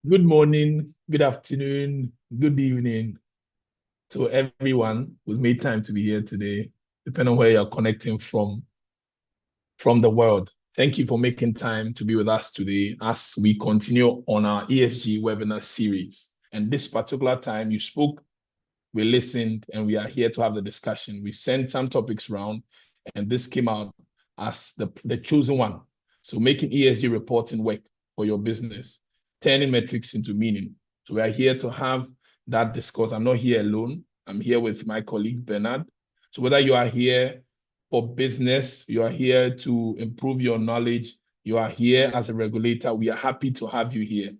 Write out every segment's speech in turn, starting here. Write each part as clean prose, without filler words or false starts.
Good morning, good afternoon, good evening to everyone who's made time to be here today, depending on where you're connecting from the world. Thank you for making time to be with us today as we continue on our ESG webinar series. And this particular time, you spoke, we listened, and we are here to have the discussion. We sent some topics around, and this came out as the chosen one. So making ESG reporting work for your business, turning metrics into meaning. So we are here to have that discourse. I'm not here alone. I'm here with my colleague Bernard. So whether you are here for business, you are here to improve your knowledge, you are here as a regulator, we are happy to have you here.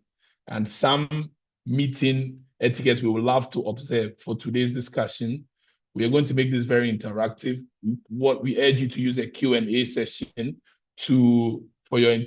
And some meeting etiquette we would love to observe for today's discussion. We are going to make this very interactive. What we urge you to use a Q&A session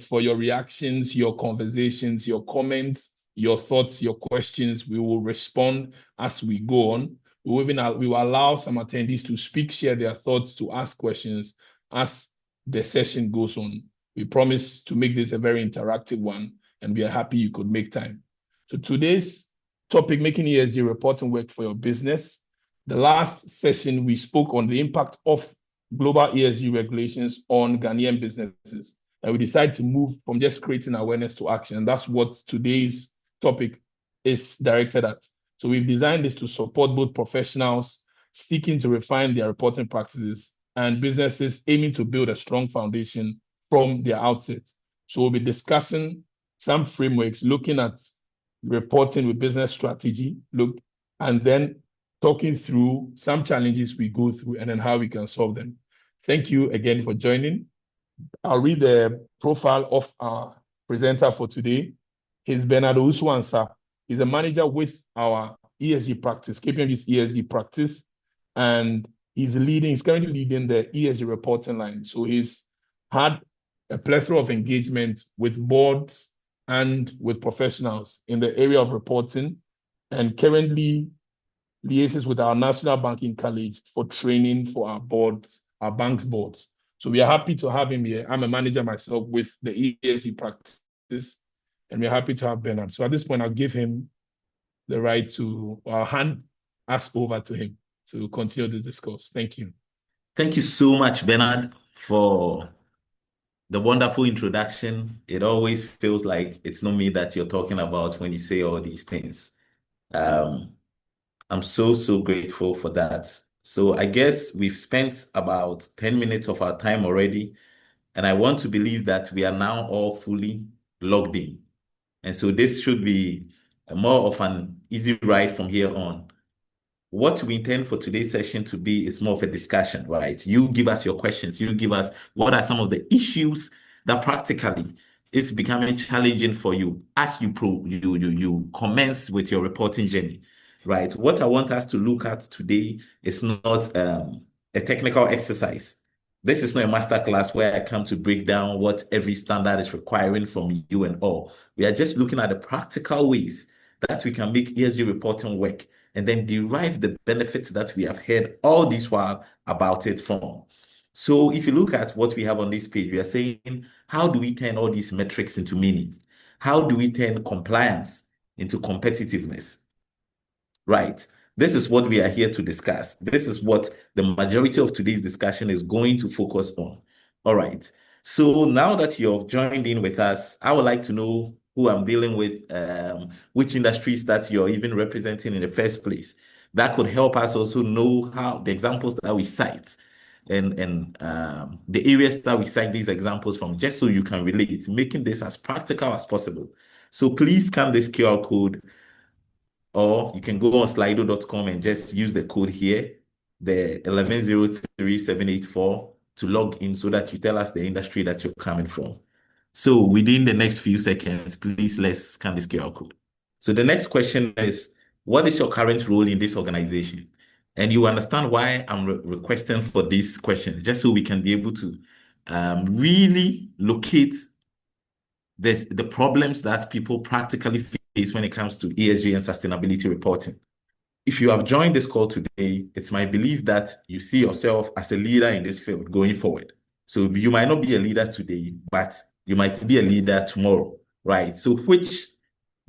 for your reactions, your conversations, your comments, your thoughts, your questions. We will respond as we go on. We will allow some attendees to speak, share their thoughts, to ask questions as the session goes on. We promise to make this a very interactive one, and we are happy you could make time. So today's topic, making ESG reporting work for your business. The last session, we spoke on the impact of global ESG regulations on Ghanaian businesses. And we decided to move from just creating awareness to action. And that's what today's topic is directed at. So we've designed this to support both professionals seeking to refine their reporting practices and businesses aiming to build a strong foundation from their outset. So we'll be discussing some frameworks, looking at reporting with business strategy, and then talking through some challenges we go through and then how we can solve them. Thank you again for joining. I'll read the profile of our presenter for today. He's Bernardo Uswansa. He's a manager with our ESG practice, KPMG's ESG practice, and he's currently leading the ESG reporting line. So he's had a plethora of engagement with boards and with professionals in the area of reporting, and currently liaises with our National Banking College for training for our boards, our bank's boards. So we are happy to have him here. I'm a manager myself with the ESG practice, and we're happy to have Bernard. So at this point, I'll give him the right to hand us over to him to continue this discourse. Thank you. Thank you so much, Bernard, for the wonderful introduction. It always feels like it's not me that you're talking about when you say all these things. I'm so grateful for that. So I guess we've spent about 10 minutes of our time already, and I want to believe that we are now all fully logged in. And so this should be more of an easy ride from here on. What we intend for today's session to be is more of a discussion, right? You give us your questions. You give us what are some of the issues that practically is becoming challenging for you as you commence with your reporting journey, right? What I want us to look at today is not a technical exercise. This is not a master class where I come to break down what every standard is requiring from you and all. We are just looking at the practical ways that we can make ESG reporting work and then derive the benefits that we have heard all this while about it from. So if you look at what we have on this page, we are saying, how do we turn all these metrics into meanings? How do we turn compliance into competitiveness? Right. This is what we are here to discuss. This is what the majority of today's discussion is going to focus on. All right. So now that you've joined in with us, I would like to know who I'm dealing with, which industries that you're even representing in the first place. That could help us also know how the examples that we cite and the areas that we cite these examples from, just so you can relate, making this as practical as possible. So please scan this QR code, or you can go on slido.com and just use the code here, the 1103784, to log in so that you tell us the industry that you're coming from. So within the next few seconds, please let's scan this QR code. So the next question is, what is your current role in this organization? And you understand why I'm requesting for this question, just so we can be able to really locate the problems that people practically face when it comes to ESG and sustainability reporting. If you have joined this call today, it's my belief that you see yourself as a leader in this field going forward. So you might not be a leader today, but you might be a leader tomorrow, right? So which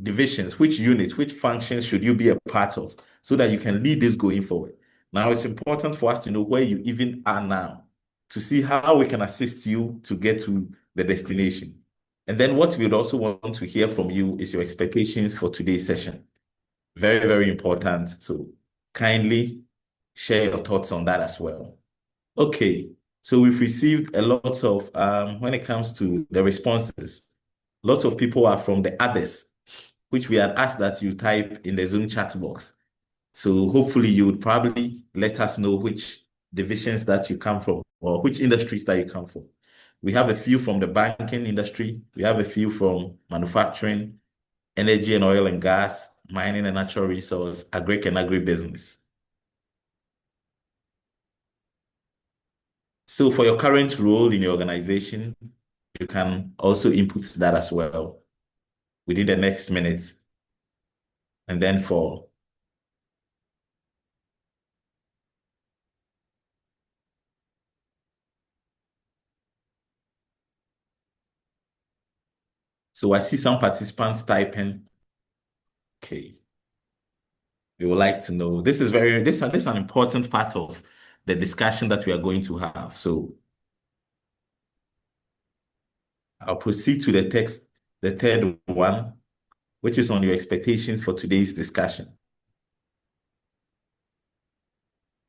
divisions, which units, which functions should you be a part of so that you can lead this going forward. Now, it's important for us to know where you even are now to see how we can assist you to get to the destination. And then what we would also want to hear from you is your expectations for today's session. Very, very important. So kindly share your thoughts on that as well. Okay, so we've received a lot of, when it comes to the responses, lots of people are from the others, which we had asked that you type in the Zoom chat box. So hopefully you would probably let us know which divisions that you come from or which industries that you come from. We have a few from the banking industry. We have a few from manufacturing, energy and oil and gas, mining and natural resource, agric and agribusiness. So for your current role in your organization, you can also input that as well within the next minute. And then so I see some participants typing. Okay. We would like to know. This is an important part of the discussion that we are going to have. So I'll proceed to the text, the third one, which is on your expectations for today's discussion.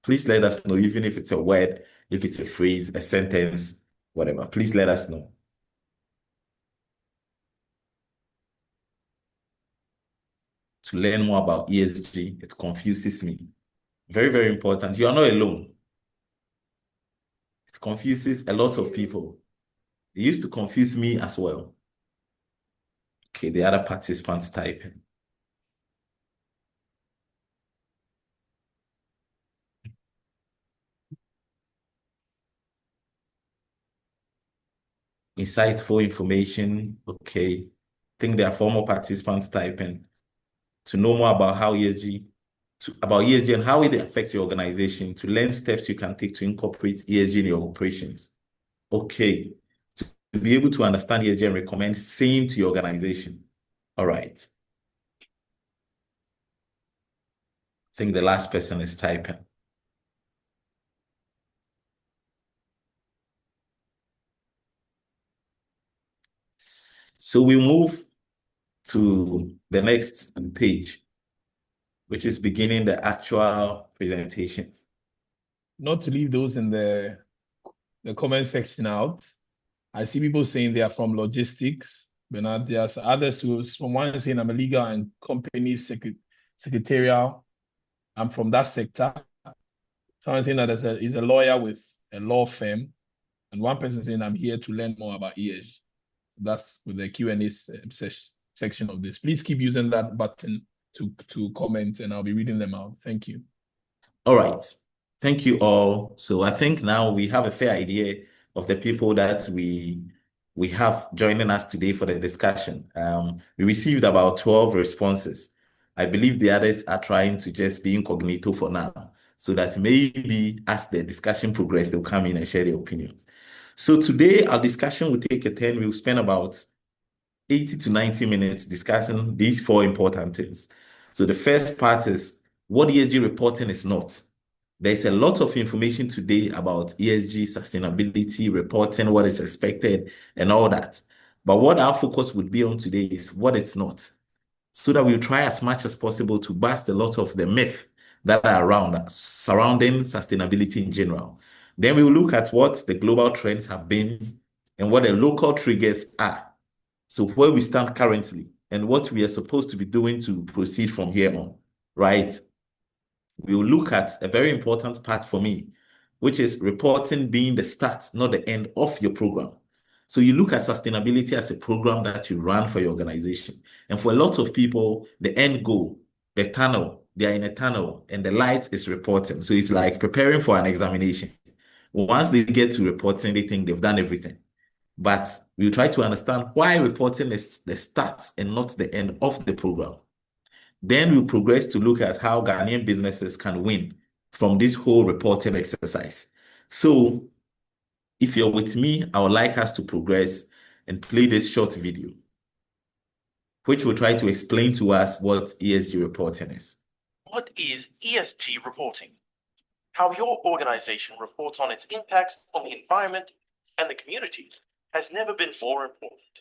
Please let us know, even if it's a word, if it's a phrase, a sentence, whatever. Please let us know. To learn more about ESG, it confuses me. Very, very important. You are not alone. It confuses a lot of people. It used to confuse me as well. Okay, the other participants typing. Insightful information. Okay. I think there are four more participants typing to know more about how about ESG and how it affects your organization, to learn steps you can take to incorporate ESG in your operations. Okay. To be able to understand ESG and recommend same to your organization. All right. I think the last person is typing. So we move to the next page, which is beginning the actual presentation. Not to leave those in the comment section out. I see people saying they are from logistics, but now there's others who, from one saying I'm a legal and company secretarial. I'm from that sector. Someone saying that he's a lawyer with a law firm, and one person saying I'm here to learn more about ESG. That's with the Q&A section of this. Please keep using that button to comment, and I'll be reading them out. Thank you. All right. Thank you all. So I think now we have a fair idea of the people that we have joining us today for the discussion. We received about 12 responses. I believe the others are trying to just be incognito for now, so that maybe as the discussion progresses, they'll come in and share their opinions. So today our discussion will take a turn. We'll spend about 80 to 90 minutes discussing these four important things. So the first part is what ESG reporting is not. There's a lot of information today about ESG sustainability reporting, what is expected, and all that. But what our focus would be on today is what it's not, so that we'll try as much as possible to bust a lot of the myth that are around surrounding sustainability in general. Then we will look at what the global trends have been and what the local triggers are. So where we stand currently and what we are supposed to be doing to proceed from here on, right? We will look at a very important part for me, which is reporting being the start, not the end of your program. So you look at sustainability as a program that you run for your organization. And for a lot of people, the end goal, the tunnel, they are in a tunnel and the light is reporting. So it's like preparing for an examination. Once they get to reporting, they think they've done everything. But we'll try to understand why reporting is the start and not the end of the program. Then we'll progress to look at how Ghanaian businesses can win from this whole reporting exercise. So if you're with me, I would like us to progress and play this short video, which will try to explain to us what ESG reporting is. What is ESG reporting? How your organization reports on its impacts on the environment and the community has never been more important,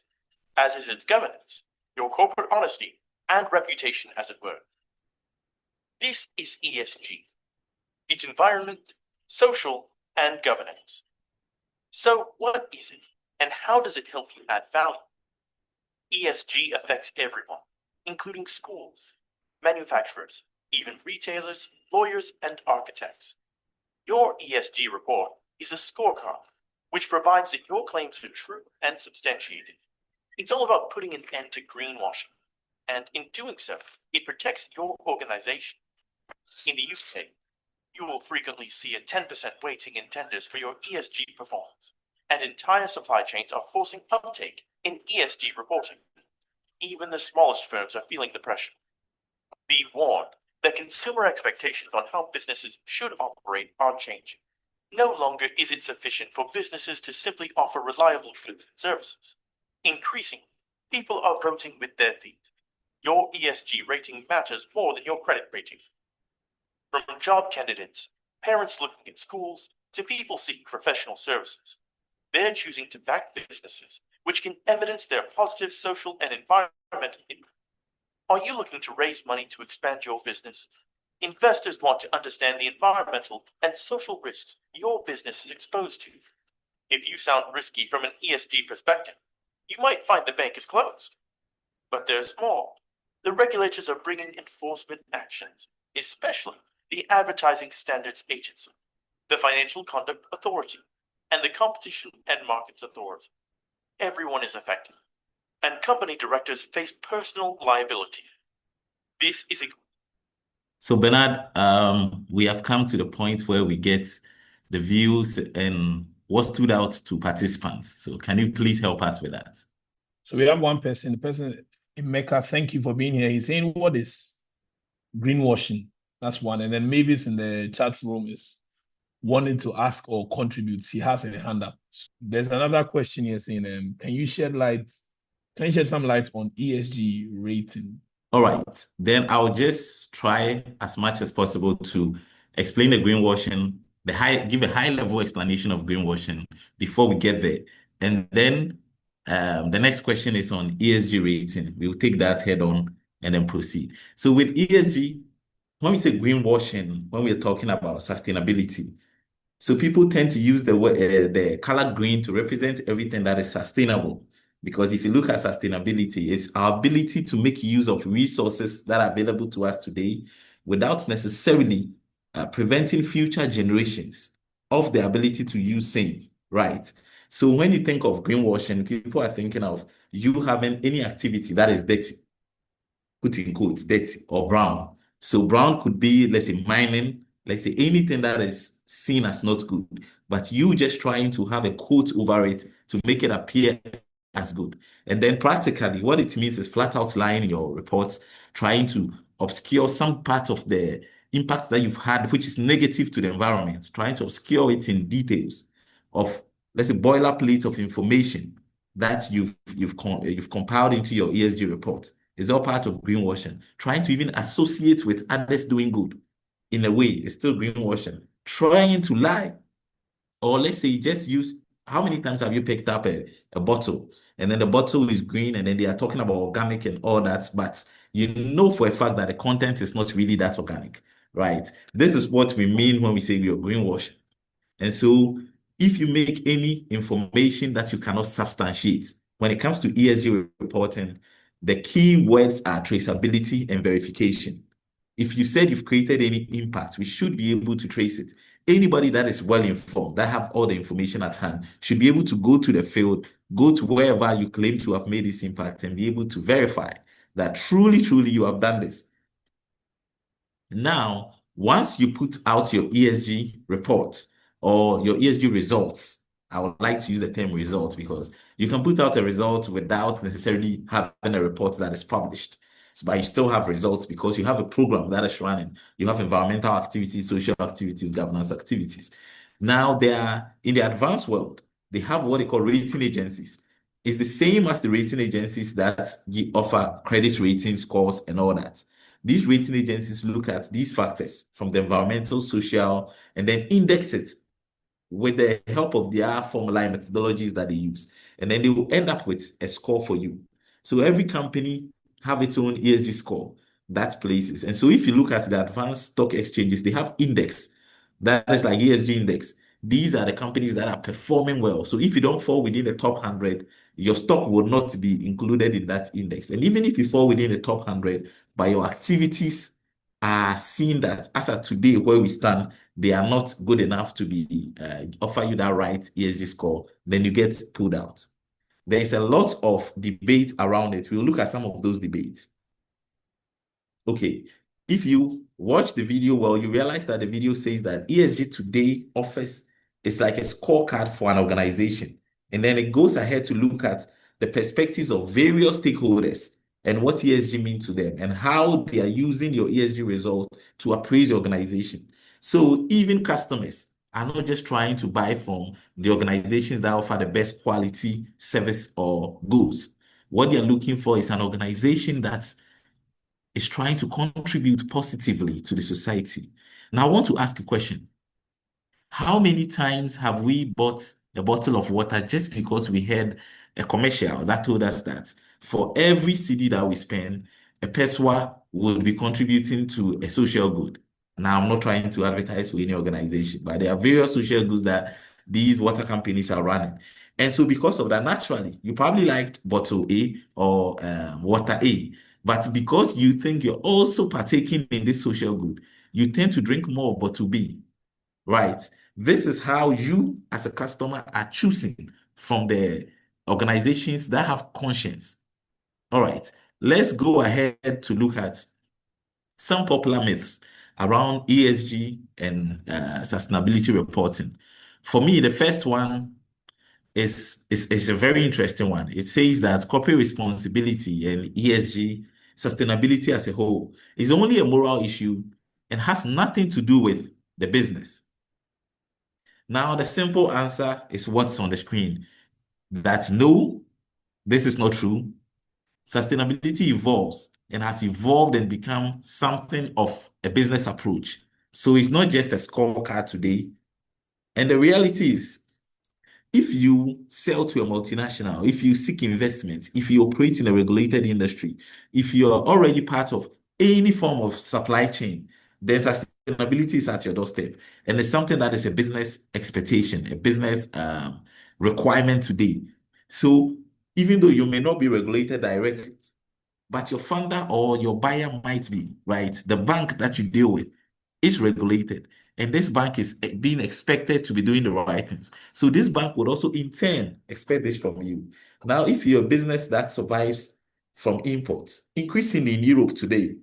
as is its governance, your corporate honesty, and reputation, as it were. This is ESG. It's environment, social, and governance. So what is it, and how does it help you add value? ESG affects everyone, including schools, manufacturers, even retailers, lawyers, and architects. Your ESG report is a scorecard which provides that your claims are true and substantiated. It's all about putting an end to greenwashing, and in doing so, it protects your organization. In the UK, you will frequently see a 10% weighting in tenders for your ESG performance, and entire supply chains are forcing uptake in ESG reporting. Even the smallest firms are feeling the pressure. Be warned that consumer expectations on how businesses should operate are changing. No longer is it sufficient for businesses to simply offer reliable goods and services. Increasingly, people are voting with their feet. Your ESG rating matters more than your credit rating. From job candidates, parents looking at schools, to people seeking professional services, they're choosing to back businesses which can evidence their positive social and environmental impact. Are you looking to raise money to expand your business? Investors want to understand the environmental and social risks your business is exposed to. If you sound risky from an ESG perspective, you might find the bank is closed. But there's more. The regulators are bringing enforcement actions, especially the Advertising Standards Agency, the Financial Conduct Authority, and the Competition and Markets Authority. Everyone is affected, and company directors face personal liability. This is a So Bernard, we have come to the point where we get the views and what stood out to participants. So can you please help us with that? So we have one person, the person in Mecca, thank you for being here. He's saying, what is greenwashing? That's one. And then Mavis in the chat room is wanting to ask or contribute. She has a hand up. There's another question here saying, can you shed some light on ESG rating? All right, then I'll just try as much as possible to explain the greenwashing, give a high level explanation of greenwashing before we get there. And then the next question is on ESG rating. We'll take that head on and then proceed. So with ESG, when we say greenwashing, when we're talking about sustainability, so people tend to use the color green to represent everything that is sustainable. Because if you look at sustainability, it's our ability to make use of resources that are available to us today without necessarily preventing future generations of the ability to use same, right? So when you think of greenwashing, people are thinking of you having any activity that is dirty, put in quotes, dirty or brown. So brown could be, let's say, mining, let's say anything that is seen as not good, but you just trying to have a coat over it to make it appear as good. And then practically what it means is flat out lying in your reports, trying to obscure some part of the impact that you've had, which is negative to the environment, trying to obscure it in details of, let's say, boilerplate of information that you've compiled into your ESG report. Is all part of greenwashing. Trying to even associate with others doing good in a way is still greenwashing. Trying to lie, or let's say just use, how many times have you picked up a bottle and then the bottle is green and then they are talking about organic and all that, but you know for a fact that the content is not really that organic, right? This is what we mean when we say we are greenwashing. And so if you make any information that you cannot substantiate, when it comes to ESG reporting, the key words are traceability and verification. If you said you've created any impact, we should be able to trace it. Anybody that is well informed, that have all the information at hand, should be able to go to the field, go to wherever you claim to have made this impact and be able to verify that truly, truly you have done this. Now, once you put out your ESG report or your ESG results, I would like to use the term results because you can put out a result without necessarily having a report that is published. So, but you still have results because you have a program that is running. You have environmental activities, social activities, governance activities. Now, they are in the advanced world, they have what they call rating agencies. is the same as the rating agencies that offer credit rating scores and all that. These rating agencies look at these factors from the environmental, social, and then index it with the help of their formula and methodologies that they use. And then they will end up with a score for you. So every company have its own ESG score that places. And so if you look at the advanced stock exchanges, they have index. That is like ESG index. These are the companies that are performing well. So if you don't fall within the top 100, your stock will not be included in that index. And even if you fall within the top 100, by your activities are seen that as of today, where we stand, they are not good enough to be offer you that right ESG score, then you get pulled out. There is a lot of debate around it. We'll look at some of those debates. Okay, if you watch the video well, you realize that the video says that ESG today offers, it's like a scorecard for an organization. And then it goes ahead to look at the perspectives of various stakeholders and what ESG means to them and how they are using your ESG results to appraise your organization. So even customers are not just trying to buy from the organizations that offer the best quality service or goods. What they're looking for is an organization that is trying to contribute positively to the society. Now, I want to ask a question. How many times have we bought a bottle of water just because we heard a commercial that told us that for every CD that we spend, a Peswa would be contributing to a social good? Now, I'm not trying to advertise for any organization, but there are various social goods that these water companies are running. And so because of that, naturally, you probably liked bottle A or water A. But because you think you're also partaking in this social good, you tend to drink more of bottle B, right? This is how you, as a customer, are choosing from the organizations that have conscience. All right, let's go ahead to look at some popular myths around ESG and sustainability reporting. For me, the first one is a very interesting one. It says that corporate responsibility and ESG sustainability as a whole is only a moral issue and has nothing to do with the business. Now, the simple answer is what's on the screen. That no, this is not true. Sustainability evolves and has evolved and become something of a business approach. So it's not just a scorecard today. And the reality is, if you sell to a multinational, if you seek investment, if you operate in a regulated industry, if you are already part of any form of supply chain, then sustainability is at your doorstep. And it's something that is a business expectation, a business requirement today. So even though you may not be regulated directly, but your funder or your buyer might be, right? The bank that you deal with is regulated, and this bank is being expected to be doing the right things. So this bank would also in turn expect this from you. Now, if you're a business that survives from imports, increasingly in Europe today,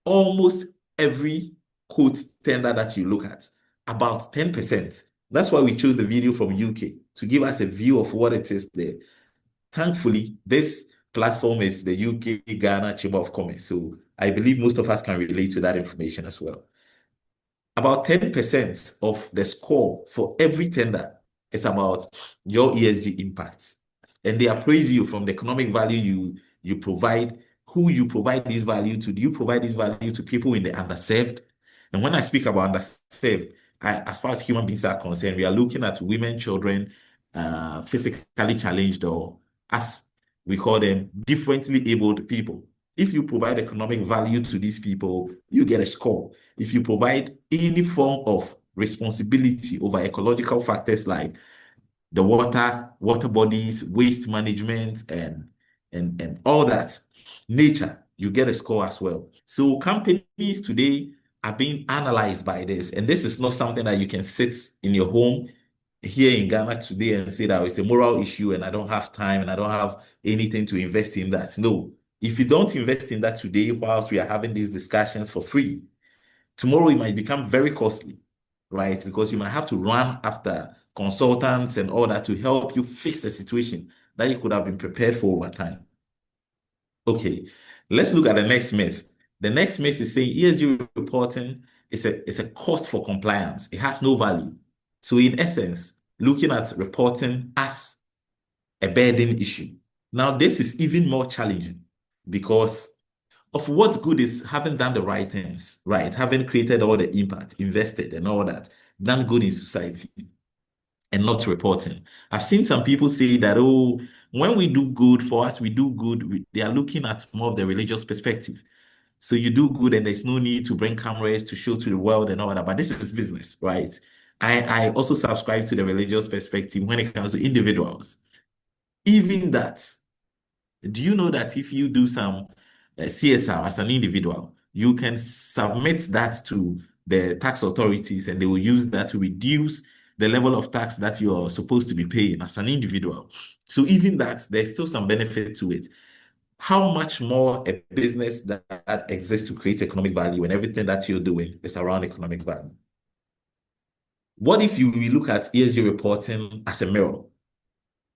almost every quote tender that you look at, about 10%. That's why we chose the video from UK to give us a view of what it is there. Thankfully, this platform is the UK Ghana Chamber of Commerce. So I believe most of us can relate to that information as well. About 10% of the score for every tender is about your ESG impacts. And they appraise you from the economic value you provide, who you provide this value to. Do you provide this value to people in the underserved? And when I speak about underserved, as far as human beings are concerned, we are looking at women, children, physically challenged, or as we call them, differently abled people. If you provide economic value to these people, you get a score. If you provide any form of responsibility over ecological factors like the water bodies, waste management, and all that, nature, you get a score as well. So companies today are being analyzed by this, and this is not something that you can sit in your home here in Ghana today and say that it's a moral issue and I don't have time and I don't have anything to invest in that. No, if you don't invest in that today, whilst we are having these discussions for free, tomorrow it might become very costly, right? Because you might have to run after consultants and all that to help you fix a situation that you could have been prepared for over time. Okay, let's look at the next myth. The next myth is saying ESG reporting is a cost for compliance. It has no value. So in essence, looking at reporting as a burden issue. Now, this is even more challenging because of what good is having done the right things, right? Having created all the impact, invested and all that, done good in society and not reporting. I've seen some people say that, oh, when we do good for us, we do good. They are looking at more of the religious perspective. So you do good and there's no need to bring cameras to show to the world and all that. But this is business, right? I also subscribe to the religious perspective when it comes to individuals. Even that, do you know that if you do some CSR as an individual, you can submit that to the tax authorities and they will use that to reduce the level of tax that you're supposed to be paying as an individual. So even that, there's still some benefit to it. How much more a business that exists to create economic value and everything that you're doing is around economic value? What if you look at ESG reporting as a mirror?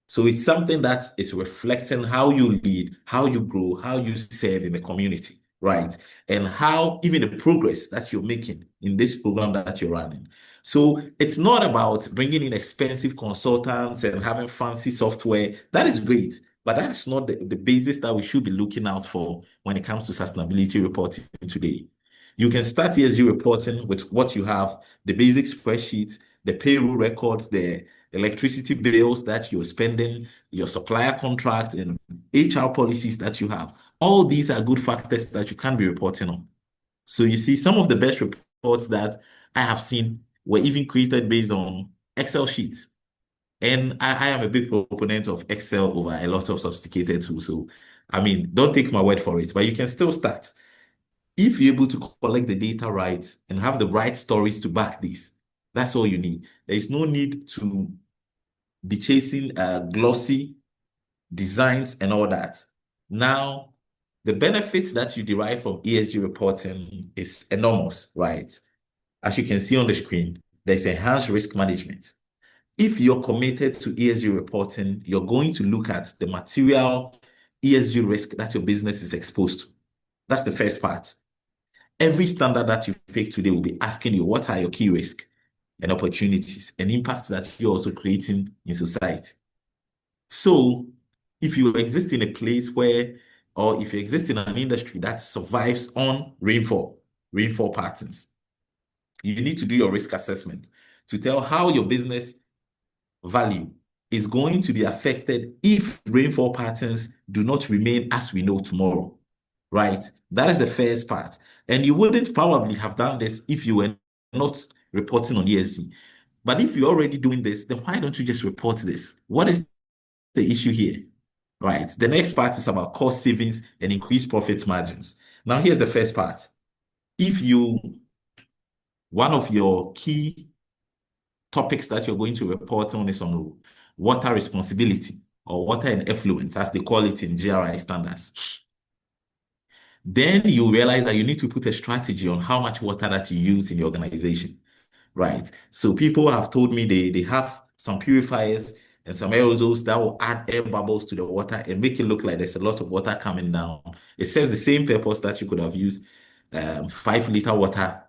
So it's something that is reflecting how you lead, how you grow, how you serve in the community, right? And how even the progress that you're making in this program that you're running. So it's not about bringing in expensive consultants and having fancy software. That is great, but that is not the basis that we should be looking out for when it comes to sustainability reporting today. You can start ESG reporting with what you have, the basic spreadsheets, the payroll records, the electricity bills that you're spending, your supplier contract, and HR policies that you have. All these are good factors that you can be reporting on. So you see, some of the best reports that I have seen were even created based on Excel sheets. And I am a big proponent of Excel over a lot of sophisticated tools. So, I mean, don't take my word for it, but you can still start. If you're able to collect the data right and have the right stories to back this, that's all you need. There's no need to be chasing glossy designs and all that. Now, the benefits that you derive from ESG reporting is enormous, right? As you can see on the screen, there's enhanced risk management. If you're committed to ESG reporting, you're going to look at the material ESG risk that your business is exposed to. That's the first part. Every standard that you pick today will be asking you what are your key risks and opportunities and impacts that you're also creating in society. So if you exist in a place where, or if you exist in an industry that survives on rainfall patterns, you need to do your risk assessment to tell how your business value is going to be affected if rainfall patterns do not remain as we know tomorrow, right? That is the first part. And you wouldn't probably have done this if you were not reporting on ESG. But if you're already doing this, then why don't you just report this? What is the issue here? Right. The next part is about cost savings and increased profit margins. Now, here's the first part. If one of your key topics that you're going to report on is on water responsibility or water and effluent, as they call it in GRI standards, then you realize that you need to put a strategy on how much water that you use in your organization, right? So people have told me they have some purifiers and some aerosols that will add air bubbles to the water and make it look like there's a lot of water coming down. It serves the same purpose that you could have used 5 liter water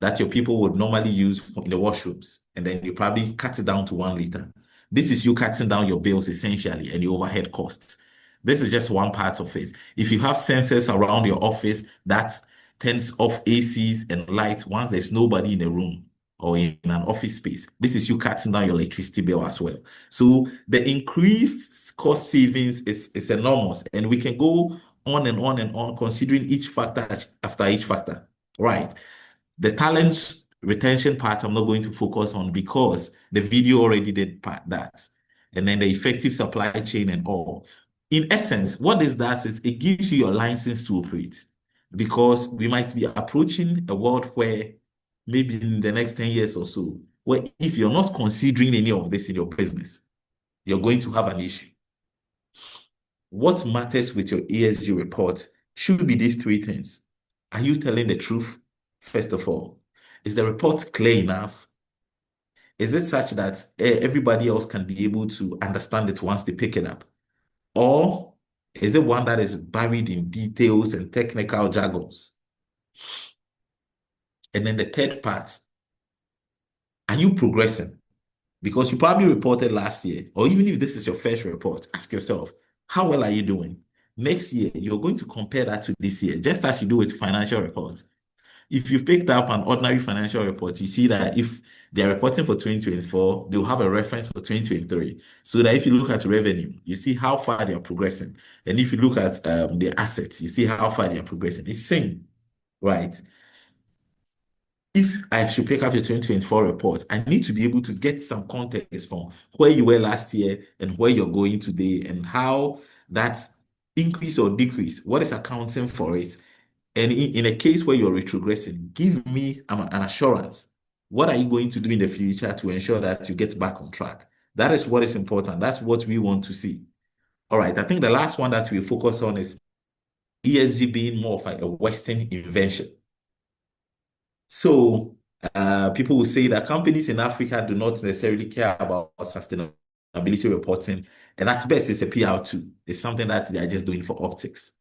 that your people would normally use in the washrooms, and then you probably cut it down to 1 liter. This is you cutting down your bills essentially and your overhead costs. This is just one part of it. If you have sensors around your office that turns off ACs and lights once there's nobody in the room or in an office space, this is you cutting down your electricity bill as well. So the increased cost savings is enormous, and we can go on and on and on considering each factor after each factor, right? The talent retention part, I'm not going to focus on because the video already did that. And then the effective supply chain and all. In essence, what this does is it gives you your license to operate, because we might be approaching a world where maybe in the next 10 years or so, where if you're not considering any of this in your business, you're going to have an issue. What matters with your ESG report should be these three things. Are you telling the truth? First of all, is the report clear enough? Is it such that everybody else can be able to understand it once they pick it up? Or is it one that is buried in details and technical jargons? And then the third part, are you progressing? Because you probably reported last year, or even if this is your first report, ask yourself, how well are you doing? Next year, you're going to compare that to this year, just as you do with financial reports. If you've picked up an ordinary financial report, you see that if they're reporting for 2024, they'll have a reference for 2023. So that if you look at revenue, you see how far they are progressing. And if you look at the assets, you see how far they are progressing. It's same, right? If I should pick up your 2024 report, I need to be able to get some context from where you were last year and where you're going today and how that increase or decrease, what is accounting for it. And in a case where you're retrogressing, give me an assurance. What are you going to do in the future to ensure that you get back on track? That is what is important. That's what we want to see. All right. I think the last one that we focus on is ESG being more of a Western invention. So people will say that companies in Africa do not necessarily care about sustainability reporting. And at best, it's a PR tool. It's something that they are just doing for optics.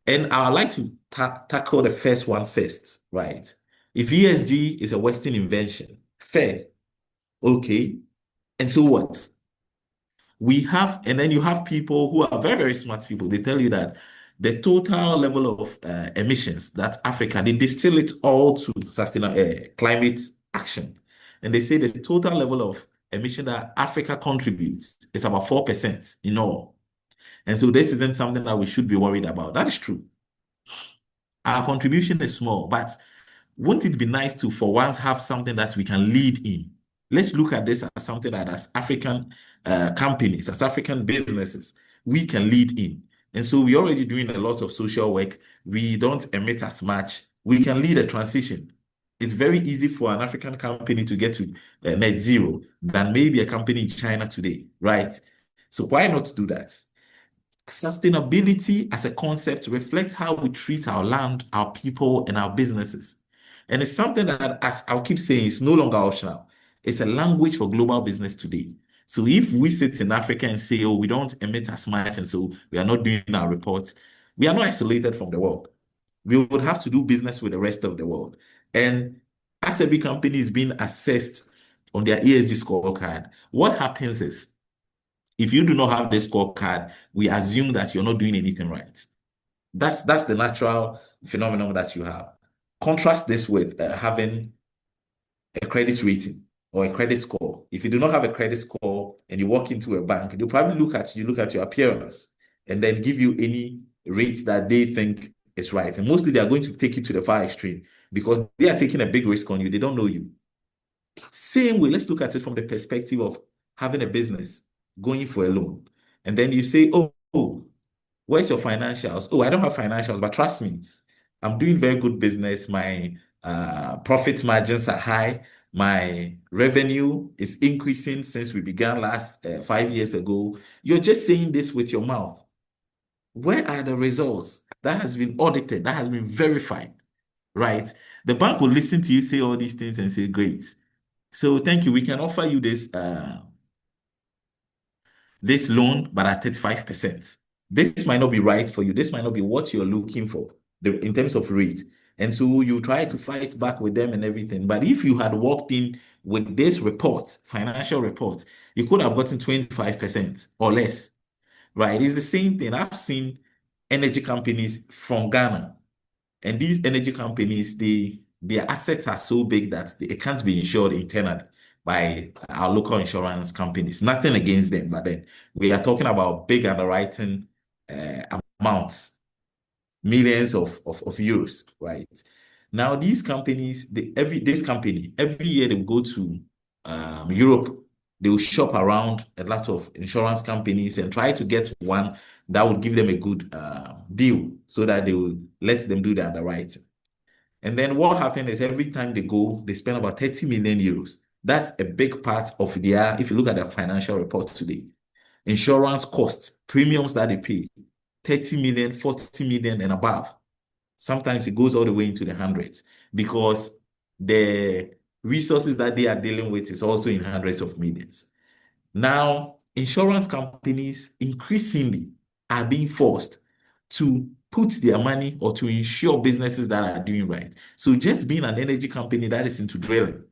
And I would like to tackle the first one first, right? If ESG is a Western invention, fair, okay. And so what? And then you have people who are very, very smart people. They tell you that the total level of emissions that Africa, they distill it all to sustainable climate action. And they say the total level of emission that Africa contributes is about 4% in all. And so this isn't something that we should be worried about. That is true. Our contribution is small, but wouldn't it be nice to, for once, have something that we can lead in? Let's look at this as something that as African companies, as African businesses, we can lead in. And so we're already doing a lot of social work. We don't emit as much. We can lead a transition. It's very easy for an African company to get to net zero than maybe a company in China today, right? So why not do that? Sustainability as a concept reflects how we treat our land, our people, and our businesses. And it's something that, as I'll keep saying, is no longer optional. It's a language for global business today. So if we sit in Africa and say, oh, we don't emit as much, and so we are not doing our reports, we are not isolated from the world. We would have to do business with the rest of the world. And as every company is being assessed on their ESG scorecard, what happens is, if you do not have this scorecard, we assume that you're not doing anything right. That's the natural phenomenon that you have. Contrast this with having a credit rating or a credit score. If you do not have a credit score and you walk into a bank, they'll probably look at your appearance and then give you any rate that they think is right. And mostly they are going to take you to the far extreme because they are taking a big risk on you. They don't know you. Same way, let's look at it from the perspective of having a business, going for a loan. And then you say, oh, where's your financials? Oh, I don't have financials, but trust me, I'm doing very good business. My profit margins are high. My revenue is increasing since we began last 5 years ago. You're just saying this with your mouth. Where are the results? That has been audited, that has been verified, right? The bank will listen to you say all these things and say, great. So thank you. We can offer you this loan, but at 35%. This might not be right for you. This might not be what you're looking for in terms of rate. And so you try to fight back with them and everything. But if you had walked in with this report, financial report, you could have gotten 25% or less, right? It's the same thing. I've seen energy companies from Ghana, and these energy companies, their assets are so big that it can't be insured internally by our local insurance companies. Nothing against them, but then we are talking about big underwriting amounts, millions of euros, right? Now, these companies, this company, every year they go to Europe, they will shop around a lot of insurance companies and try to get one that would give them a good deal so that they will let them do the underwriting. And then what happened is every time they go, they spend about 30 million euros. That's a big part of their, if you look at their financial report today, insurance costs, premiums that they pay, 30 million, 40 million and above. Sometimes it goes all the way into the hundreds because the resources that they are dealing with is also in hundreds of millions. Now, insurance companies increasingly are being forced to put their money or to insure businesses that are doing right. So just being an energy company that is into drilling,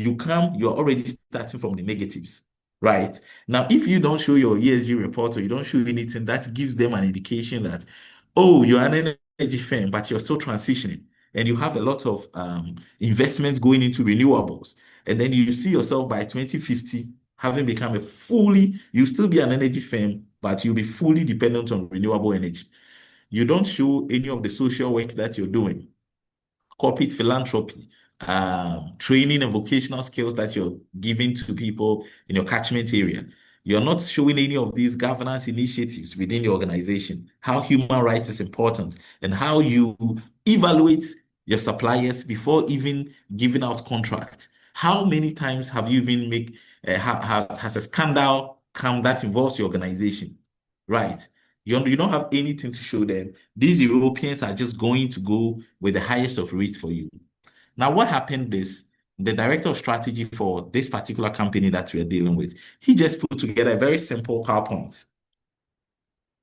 you're already starting from the negatives, right? Now, if you don't show your ESG report or you don't show anything, that gives them an indication that, oh, you're an energy firm, but you're still transitioning and you have a lot of investments going into renewables. And then you see yourself by 2050 having become you still be an energy firm, but you'll be fully dependent on renewable energy. You don't show any of the social work that you're doing, corporate philanthropy, training and vocational skills that you're giving to people in your catchment area. You're not showing any of these governance initiatives within your organization, how human rights is important, and how you evaluate your suppliers before even giving out contracts. How many times have you even has a scandal come that involves your organization? Right. You don't have anything to show them. These Europeans are just going to go with the highest of rates for you. Now, what happened is the director of strategy for this particular company that we are dealing with, he just put together a very simple PowerPoint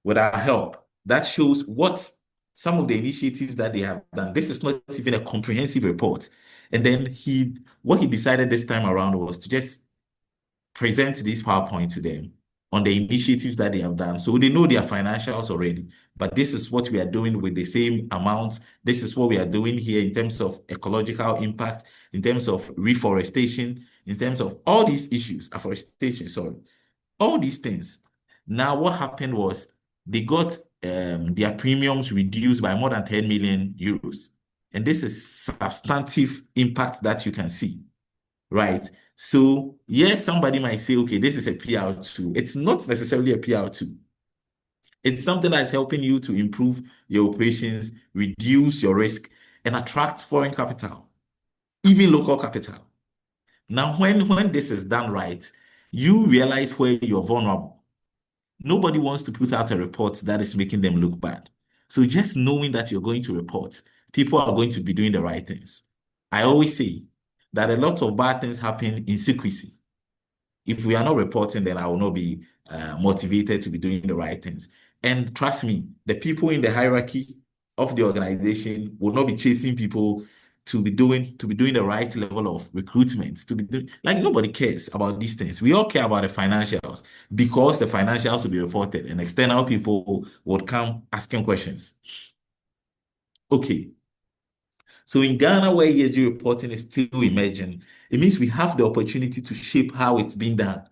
with our help that shows what some of the initiatives that they have done. This is not even a comprehensive report. And then what he decided this time around was to just present this PowerPoint to them on the initiatives that they have done. So they know their financials already, but this is what we are doing with the same amount. This is what we are doing here in terms of ecological impact, in terms of reforestation, in terms of all these issues, afforestation, sorry, all these things. Now, what happened was they got their premiums reduced by more than 10 million euros. And this is substantive impact that you can see, right? So, yes, somebody might say, okay, this is a PR2. It's not necessarily a PR2. It's something that's helping you to improve your operations, reduce your risk, and attract foreign capital, even local capital. Now, when this is done right, you realize where you're vulnerable. Nobody wants to put out a report that is making them look bad. So just knowing that you're going to report, people are going to be doing the right things. I always say that a lot of bad things happen in secrecy. If we are not reporting, then I will not be motivated to be doing the right things. And trust me, the people in the hierarchy of the organization will not be chasing people to be doing the right level of recruitment, to be doing, like, nobody cares about these things. We all care about the financials because the financials will be reported and external people would come asking questions. Okay. So in Ghana, where ESG reporting is still emerging, it means we have the opportunity to shape how it's being done.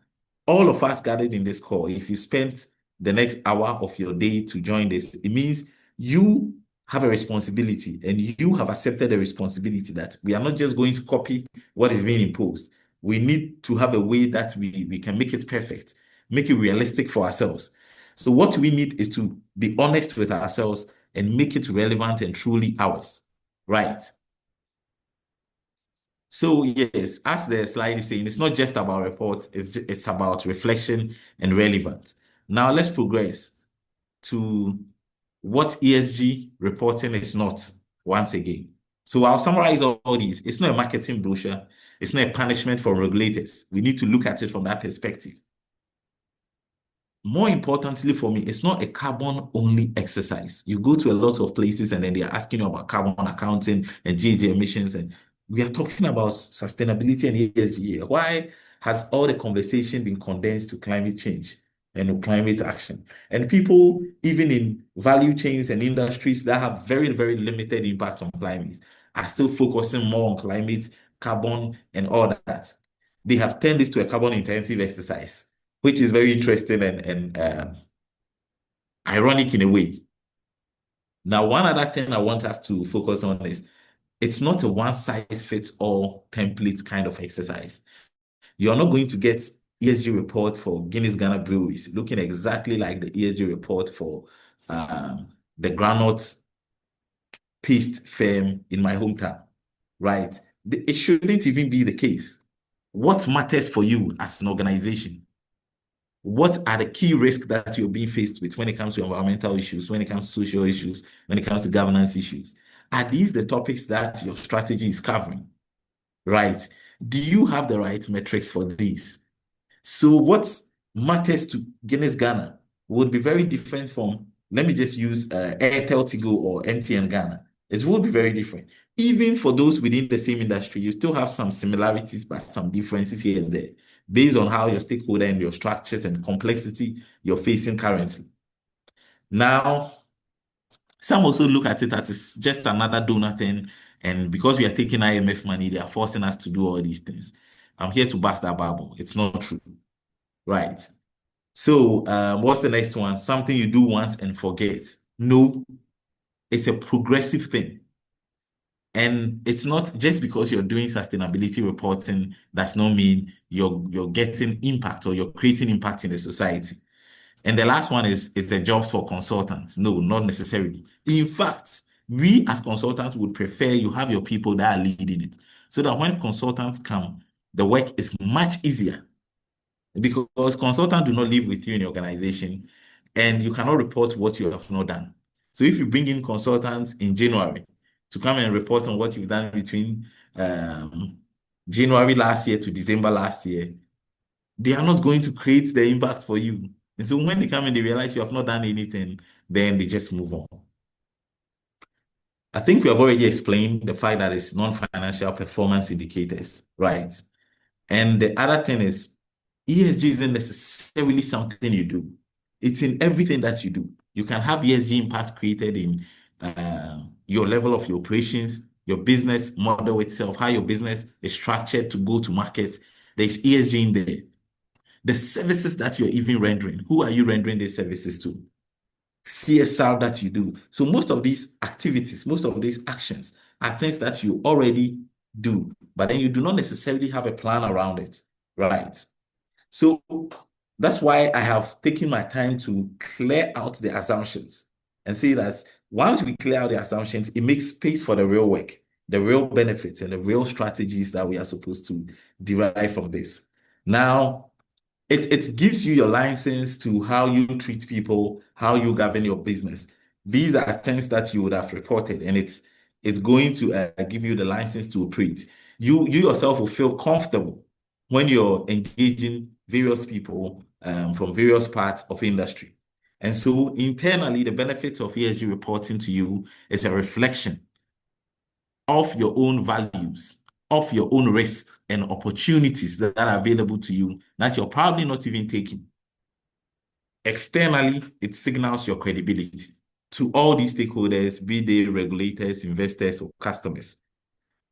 All of us gathered in this call, if you spent the next hour of your day to join this, it means you have a responsibility and you have accepted the responsibility that we are not just going to copy what is being imposed. We need to have a way that we can make it perfect, make it realistic for ourselves. So what we need is to be honest with ourselves and make it relevant and truly ours. Right. So yes, as the slide is saying, it's not just about reports, it's about reflection and relevance. Now let's progress to what ESG reporting is not once again. So I'll summarize all these. It's not a marketing brochure. It's not a punishment for regulators. We need to look at it from that perspective. More importantly for me, it's not a carbon-only exercise. You go to a lot of places and then they're asking you about carbon accounting and GHG emissions, and we are talking about sustainability and ESG. Why has all the conversation been condensed to climate change and climate action? And people, even in value chains and industries that have very, very limited impact on climate, are still focusing more on climate, carbon, and all that. They have turned this to a carbon-intensive exercise, which is very interesting and ironic in a way. Now, one other thing I want us to focus on is it's not a one-size-fits-all template kind of exercise. You're not going to get ESG report for Guinness Ghana breweries looking exactly like the ESG report for the granite paste firm in my hometown, right? It shouldn't even be the case. What matters for you as an organization? What are the key risks that you're being faced with when it comes to environmental issues, when it comes to social issues, when it comes to governance issues? Are these the topics that your strategy is covering? Right? Do you have the right metrics for these? So what matters to Guinness Ghana would be very different from, let me just use Airtel Tigo or MTN Ghana. It would be very different. even for those within the same industry, you still have some similarities, but some differences here and there, based on how your stakeholder and your structures and complexity you're facing currently. Now, some also look at it as it's just another donor thing, and because we are taking IMF money, they are forcing us to do all these things. I'm here to bust that bubble. It's not true, right? So, what's the next one? Something you do once and forget. No, it's a progressive thing. And it's not just because you're doing sustainability reporting, does not mean you're getting impact or you're creating impact in the society. And the last one is the jobs for consultants. No, not necessarily. In fact, we as consultants would prefer you have your people that are leading it, so that when consultants come, the work is much easier, because consultants do not live with you in your organization, and you cannot report what you have not done. So if you bring in consultants in January to come and report on what you've done between January last year to December last year, they are not going to create the impact for you. And so when they come and they realize you have not done anything, then they just move on. I think we have already explained the fact that it's non-financial performance indicators, right? And the other thing is ESG isn't necessarily something you do. It's in everything that you do. You can have ESG impact created in your level of your operations, your business model itself, how your business is structured to go to market. There's ESG in there. The services that you're even rendering, who are you rendering these services to? CSR that you do. So most of these activities, most of these actions are things that you already do, but then you do not necessarily have a plan around it, right? So that's why I have taken my time to clear out the assumptions and say that once we clear out the assumptions, it makes space for the real work, the real benefits, and the real strategies that we are supposed to derive from this. Now, it gives you your license to how you treat people, how you govern your business. These are things that you would have reported, and it's going to give you the license to operate. You yourself will feel comfortable when you're engaging various people from various parts of industry. And so internally, the benefits of ESG reporting to you is a reflection of your own values, of your own risks and opportunities that are available to you that you're probably not even taking. Externally, it signals your credibility to all these stakeholders, be they regulators, investors, or customers.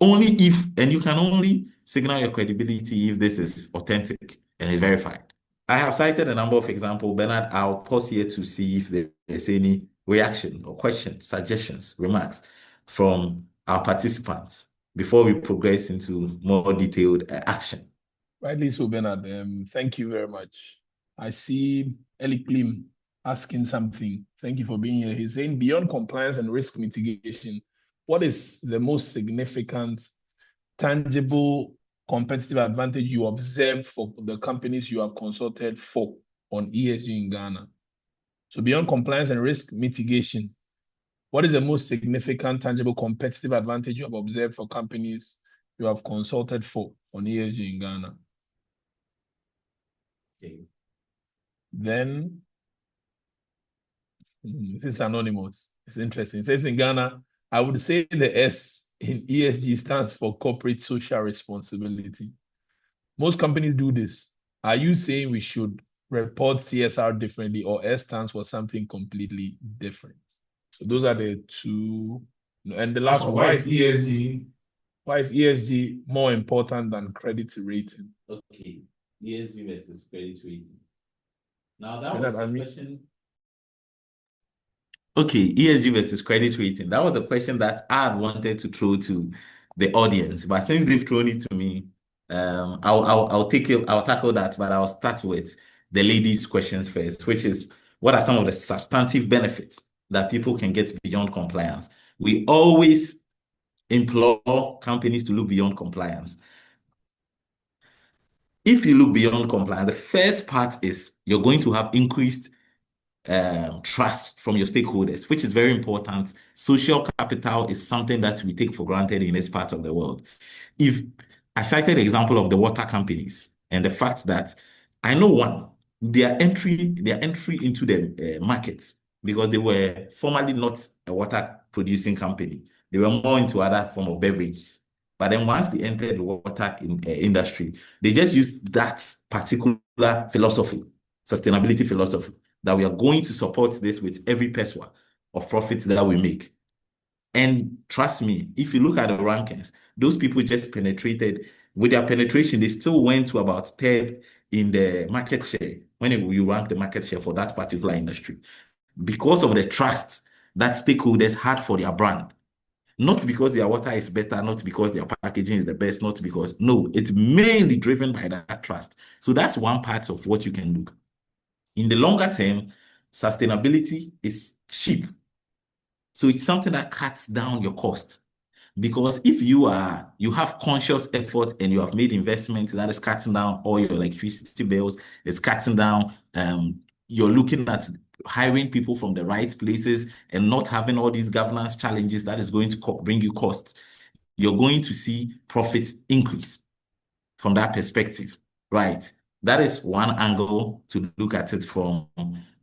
Only if, and you can only signal your credibility if this is authentic and is verified. I have cited a number of examples. Bernard, I'll pause here to see if there's any reaction or questions, suggestions, remarks from our participants before we progress into more detailed action. Rightly so, Bernard. Thank you very much. I see Eli Klim asking something. Thank you for being here. He's saying, beyond compliance and risk mitigation, what is the most significant, tangible competitive advantage you observe for the companies you have consulted for on ESG in Ghana? So beyond compliance and risk mitigation, what is the most significant, tangible competitive advantage you have observed for companies you have consulted for on ESG in Ghana? Okay. Then, this is anonymous. It's interesting. It says in Ghana, I would say the S in ESG stands for corporate social responsibility. Most companies do this. Are you saying we should report CSR differently, or S stands for something completely different? So those are the two. And the last one, why is ESG? Why is ESG more important than credit rating? Okay, ESG versus credit rating. Now that was the question. Okay, ESG versus credit rating. That was the question that I had wanted to throw to the audience, but since they've thrown it to me, I'll take it. I'll tackle that, but I'll start with the ladies' questions first, which is, what are some of the substantive benefits that people can get beyond compliance? We always implore companies to look beyond compliance. If you look beyond compliance, the first part is you're going to have increased trust from your stakeholders, which is very important. Social capital is something that we take for granted in this part of the world. If I cited the example of the water companies and the fact that I know one, their entry into the market, because they were formerly not a water producing company. They were more into other form of beverages. But then once they entered the water industry, they just used that particular philosophy, sustainability philosophy, that we are going to support this with every peso of profits that we make. And trust me, if you look at the rankings, those people just penetrated. With their penetration, they still went to about third in the market share when you rank the market share for that particular industry because of the trust that stakeholders had for their brand. Not because their water is better, not because their packaging is the best, not because, no, it's mainly driven by that trust. So that's one part of what you can do. In the longer term, sustainability is cheap. So it's something that cuts down your cost. Because if you have conscious effort and you have made investments that is cutting down all your electricity bills, it's cutting down, you're looking at hiring people from the right places and not having all these governance challenges that is going to bring you costs, you're going to see profits increase from that perspective, right? That is one angle to look at it from.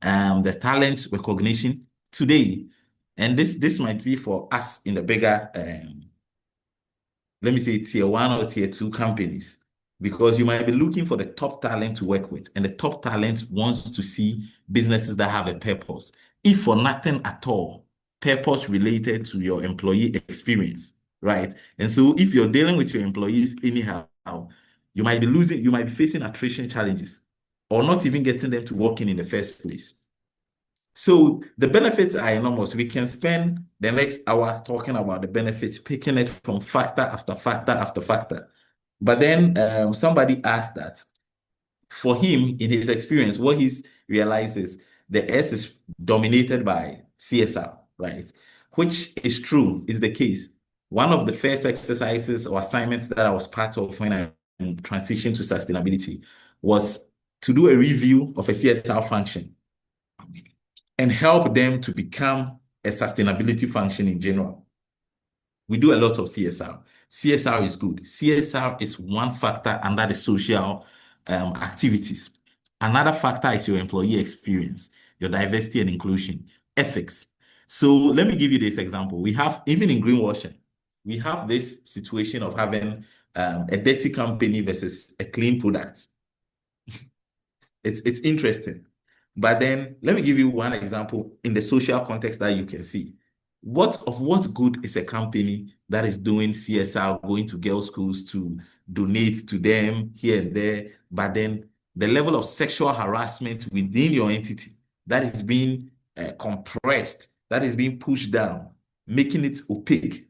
The talent recognition today, and this might be for us in the bigger let me say tier 1 or tier 2 companies, because you might be looking for the top talent to work with, and the top talent wants to see businesses that have a purpose. If for nothing at all, purpose related to your employee experience, right? And so if you're dealing with your employees anyhow, you might be facing attrition challenges or not even getting them to work in the first place. So the benefits are enormous. We can spend the next hour talking about the benefits, picking it from factor after factor after factor. But then somebody asked that for him, in his experience, what he's realized is the S is dominated by CSR, right? Which is true, is the case. One of the first exercises or assignments that I was part of when I transitioned to sustainability was to do a review of a CSR function and help them to become a sustainability function in general. We do a lot of CSR. CSR is good. CSR is one factor under the social activities. Another factor is your employee experience, your diversity and inclusion, ethics. So let me give you this example. We have, even in greenwashing, we have this situation of having a dirty company versus a clean product. It's interesting. But then let me give you one example in the social context that you can see. What good is a company that is doing CSR, going to girls' schools to donate to them here and there, but then the level of sexual harassment within your entity that is being compressed, that is being pushed down, making it opaque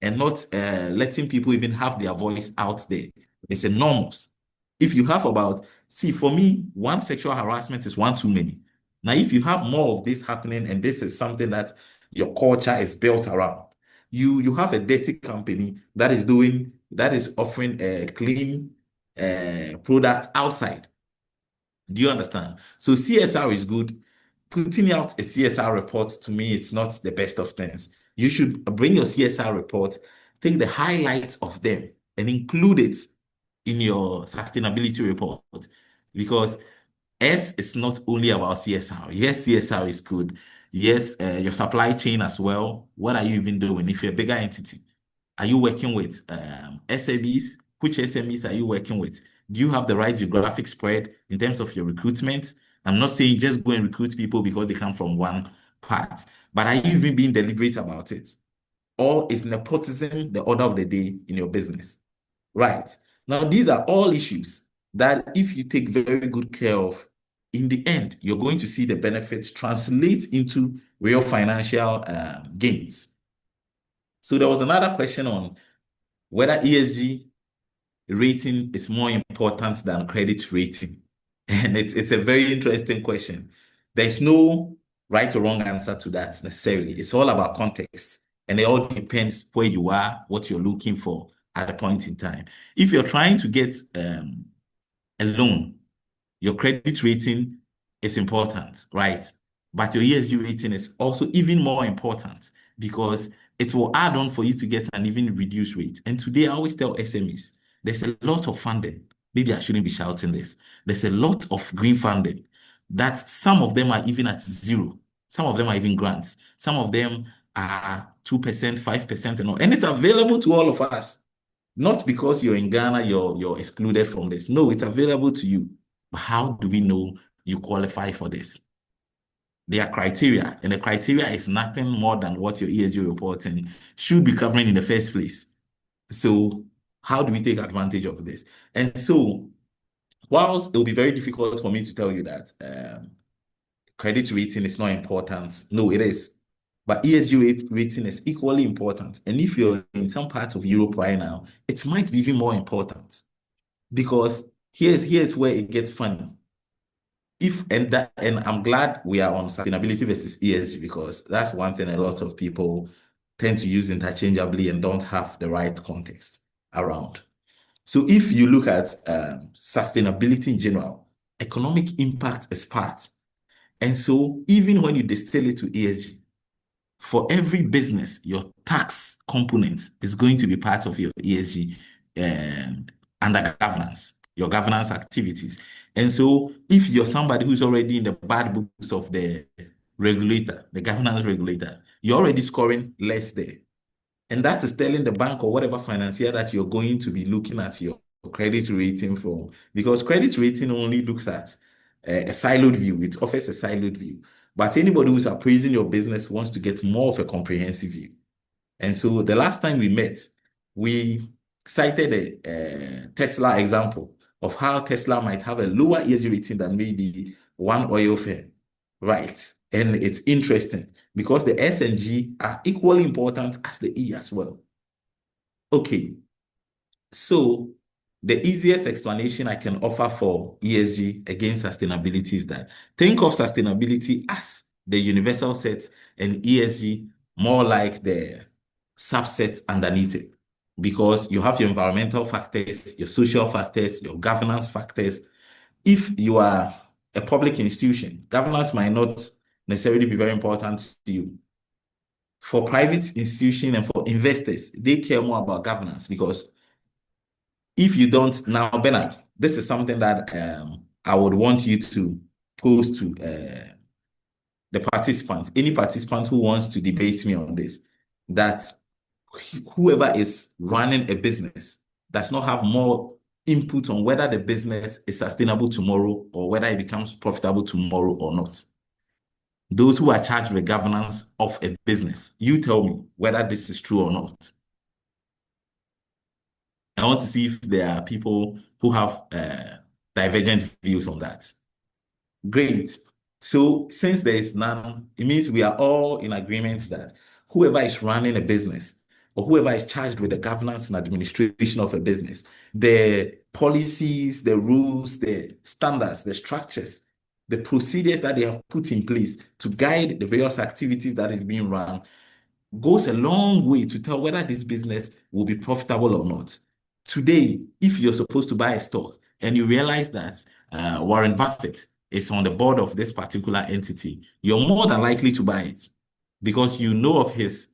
and not letting people even have their voice out there. It's enormous. If you have for me, one sexual harassment is one too many. Now, if you have more of this happening, and this is something that your culture is built around, you have a dirty company that is offering a clean product outside. Do you understand? So CSR is good. Putting out a CSR report, to me, it's not the best of things. You should bring your CSR report, take the highlights of them, and include it in your sustainability report, because S is not only about CSR. Yes, CSR is good. Yes, your supply chain as well. What are you even doing? If you're a bigger entity, are you working with SMEs? Which SMEs are you working with? Do you have the right geographic spread in terms of your recruitment? I'm not saying just go and recruit people because they come from one part, but are you even being deliberate about it? Or is nepotism the order of the day in your business? Right. Now, these are all issues that if you take very good care of, in the end, you're going to see the benefits translate into real financial gains. So there was another question on whether ESG rating is more important than credit rating. And it's a very interesting question. There's no right or wrong answer to that necessarily. It's all about context. And it all depends where you are, what you're looking for at a point in time. If you're trying to get a loan, your credit rating is important, right? But your ESG rating is also even more important because it will add on for you to get an even reduced rate. And today I always tell SMEs, there's a lot of funding. Maybe I shouldn't be shouting this. There's a lot of green funding that some of them are even at zero. Some of them are even grants. Some of them are 2%, 5%, and it's available to all of us. Not because you're in Ghana, you're excluded from this. No, it's available to you. But how do we know you qualify for this? There are criteria, and the criteria is nothing more than what your ESG reporting should be covering in the first place. So how do we take advantage of this? And so, whilst it will be very difficult for me to tell you that credit rating is not important, no, it is. But ESG rating is equally important. And if you're in some parts of Europe right now, it might be even more important. Because here's where it gets funny. And I'm glad we are on sustainability versus ESG, because that's one thing a lot of people tend to use interchangeably and don't have the right context around. So if you look at sustainability in general, economic impact is part. And so even when you distill it to ESG, for every business, your tax component is going to be part of your ESG under governance, your governance activities. And so if you're somebody who's already in the bad books of the regulator, the governance regulator, you're already scoring less there. And that is telling the bank or whatever financier that you're going to be looking at your credit rating from, because credit rating only looks at a siloed view. It offers a siloed view. But anybody who's appraising your business wants to get more of a comprehensive view. And so the last time we met, we cited a Tesla example of how Tesla might have a lower ESG rating than maybe one oil firm, right? And it's interesting because the S and G are equally important as the E as well. Okay, so the easiest explanation I can offer for ESG against sustainability is that think of sustainability as the universal set and ESG more like the subset underneath it, because you have your environmental factors, your social factors, your governance factors. If you are a public institution, governance might not necessarily be very important to you. For private institutions and for investors, they care more about governance, because if you don't, now, Bernard, this is something that I would want you to pose to the participants, any participant who wants to debate me on this, that whoever is running a business does not have more input on whether the business is sustainable tomorrow or whether it becomes profitable tomorrow or not. Those who are charged with governance of a business, you tell me whether this is true or not. I want to see if there are people who have divergent views on that. Great. So since there is none, it means we are all in agreement that whoever is running a business or whoever is charged with the governance and administration of a business, the policies, the rules, the standards, the structures, the procedures that they have put in place to guide the various activities that is being run goes a long way to tell whether this business will be profitable or not. Today, if you're supposed to buy a stock and you realize that Warren Buffett is on the board of this particular entity, you're more than likely to buy it because you know of his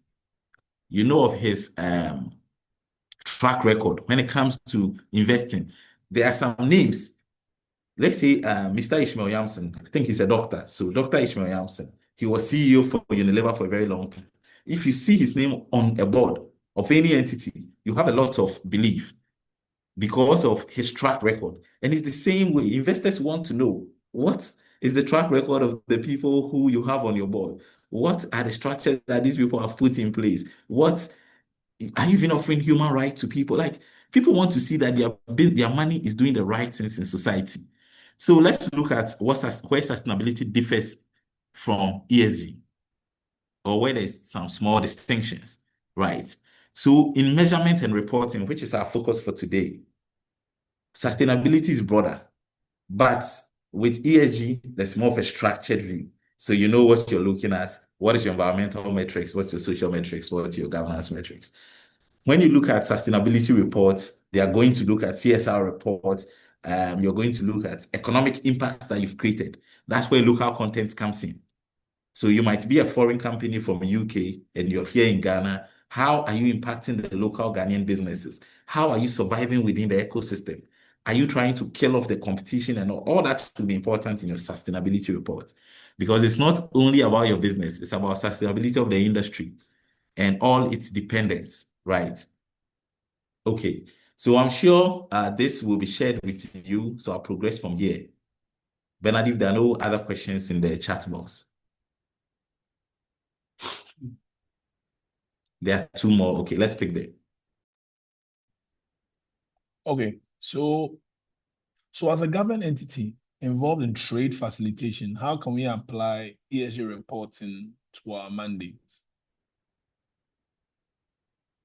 track record when it comes to investing. There are some names. Let's say Mr. Ishmael Yamson. I think he's a doctor. So Dr. Ishmael Yamson, he was CEO for Unilever for a very long time. If you see his name on a board of any entity, you have a lot of belief because of his track record. And it's the same way. Investors want to know what is the track record of the people who you have on your board. What are the structures that these people have put in place? What are you even offering human rights to people? Like, people want to see that their money is doing the right things in society. So let's look at where sustainability differs from ESG, or where there's some small distinctions, right? So in measurement and reporting, which is our focus for today, sustainability is broader, but with ESG, there's more of a structured view. So you know what you're looking at. What is your environmental metrics? What's your social metrics? What's your governance metrics? When you look at sustainability reports, they are going to look at CSR reports. You're going to look at economic impacts that you've created. That's where local content comes in. So you might be a foreign company from the UK and you're here in Ghana. How are you impacting the local Ghanaian businesses? How are you surviving within the ecosystem? Are you trying to kill off the competition? And all that will be important in your sustainability report, because it's not only about your business, it's about sustainability of the industry. and all its dependents, right? Okay, so I'm sure this will be shared with you, so I'll progress from here. Bernard, if there are no other questions in the chat box. There are two more. Okay, let's pick them. Okay, so as a government entity involved in trade facilitation, how can we apply ESG reporting to our mandates?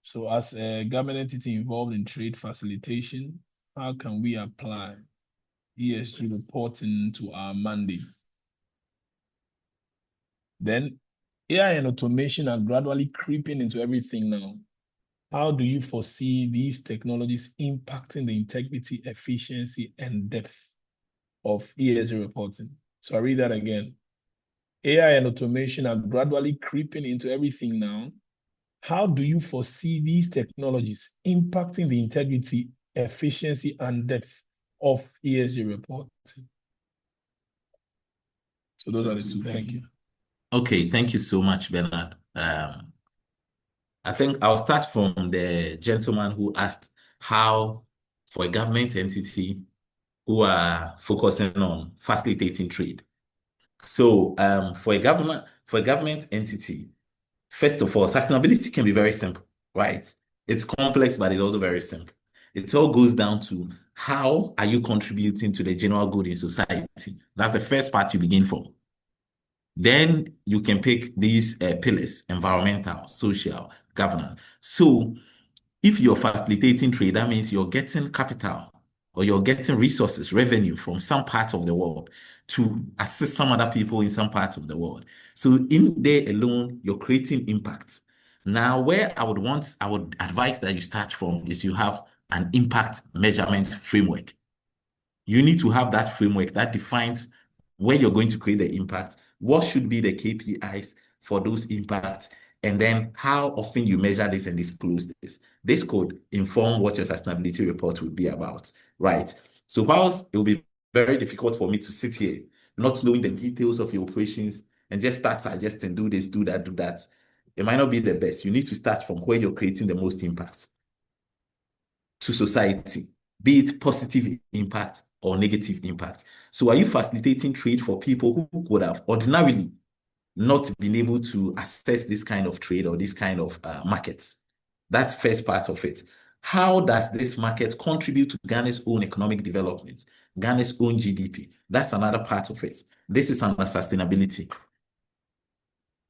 So as a government entity involved in trade facilitation, how can we apply ESG reporting to our mandates? Then AI and automation are gradually creeping into everything now. How do you foresee these technologies impacting the integrity, efficiency, and depth of ESG reporting? So I read that again. AI and automation are gradually creeping into everything now. How do you foresee these technologies impacting the integrity, efficiency, and depth of ESG reporting? So those are the two. Thank you. Okay, thank you so much, Bernard. I think I'll start from the gentleman who asked how, for a government entity who are focusing on facilitating trade. So for a government entity, first of all, sustainability can be very simple, right? It's complex, but it's also very simple. It all goes down to how are you contributing to the general good in society? That's the first part you begin from. Then you can pick these pillars: environmental, social, governance. So if you're facilitating trade, that means you're getting capital or you're getting resources, revenue from some part of the world to assist some other people in some parts of the world. So in there alone, you're creating impact. Now, where I would advise that you start from is you have an impact measurement framework. You need to have that framework that defines where you're going to create the impact, what should be the KPIs for those impacts, and then how often you measure this and disclose this. This could inform what your sustainability report will be about, right? So whilst it will be very difficult for me to sit here, not knowing the details of your operations and just start suggesting, do this, do that, it might not be the best. You need to start from where you're creating the most impact to society, be it positive impact or negative impact. So are you facilitating trade for people who would have ordinarily not been able to access this kind of trade or this kind of markets? That's first part of it. How does this market contribute to Ghana's own economic development, Ghana's own GDP? That's another part of it. This is under sustainability.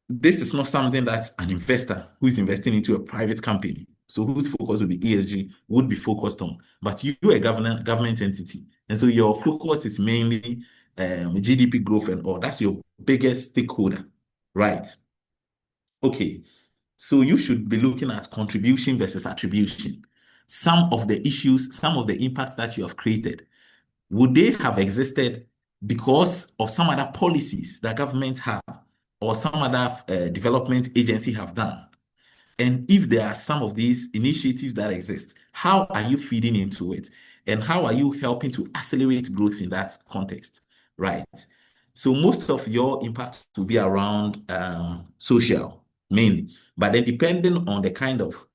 This is not something that an investor who is investing into a private company, so whose focus will be ESG, would be focused on. But you're a government entity, and so your focus is mainly GDP growth and all. That's your biggest stakeholder, right? Okay, so you should be looking at contribution versus attribution. Some of the issues, some of the impacts that you have created, would they have existed because of some other policies that government have or some other development agency have done? And if there are some of these initiatives that exist, how are you feeding into it? And how are you helping to accelerate growth in that context, right? So most of your impact will be around social mainly, but then depending on the kind of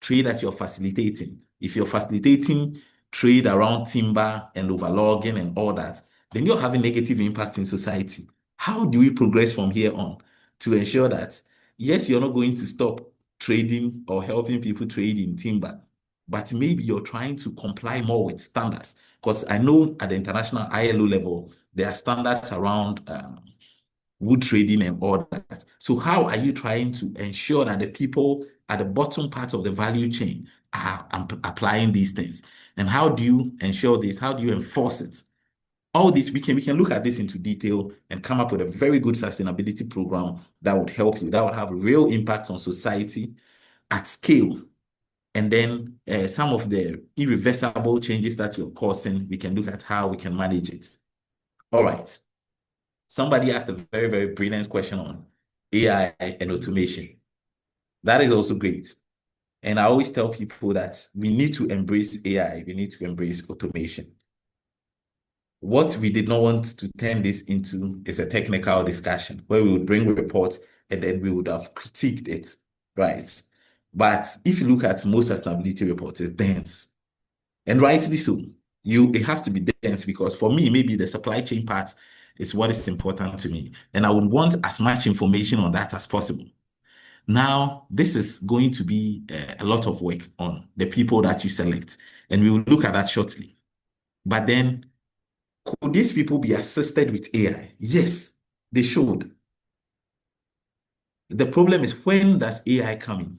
trade that you're facilitating, if you're facilitating trade around timber and overlogging and all that, then you're having negative impact in society. How do we progress from here on to ensure that, yes, you're not going to stop trading or helping people trade in timber, but maybe you're trying to comply more with standards? Because I know at the international ILO level, there are standards around wood trading and all that. So how are you trying to ensure that the people at the bottom part of the value chain are applying these things? And how do you ensure this? How do you enforce it? All this, we can look at this into detail and come up with a very good sustainability program that would help you, that would have real impact on society at scale. And then some of the irreversible changes that you're causing, we can look at how we can manage it. All right. Somebody asked a very, very brilliant question on AI and automation. That is also great. And I always tell people that we need to embrace AI, we need to embrace automation. What we did not want to turn this into is a technical discussion where we would bring reports and then we would have critiqued it. right? But if you look at most sustainability reports, it's dense. And rightly so. It has to be dense because for me, maybe the supply chain part is what is important to me. And I would want as much information on that as possible. Now, this is going to be a lot of work on the people that you select, and we will look at that shortly. But then, could these people be assisted with AI? Yes, they should. The problem is, when does AI come in?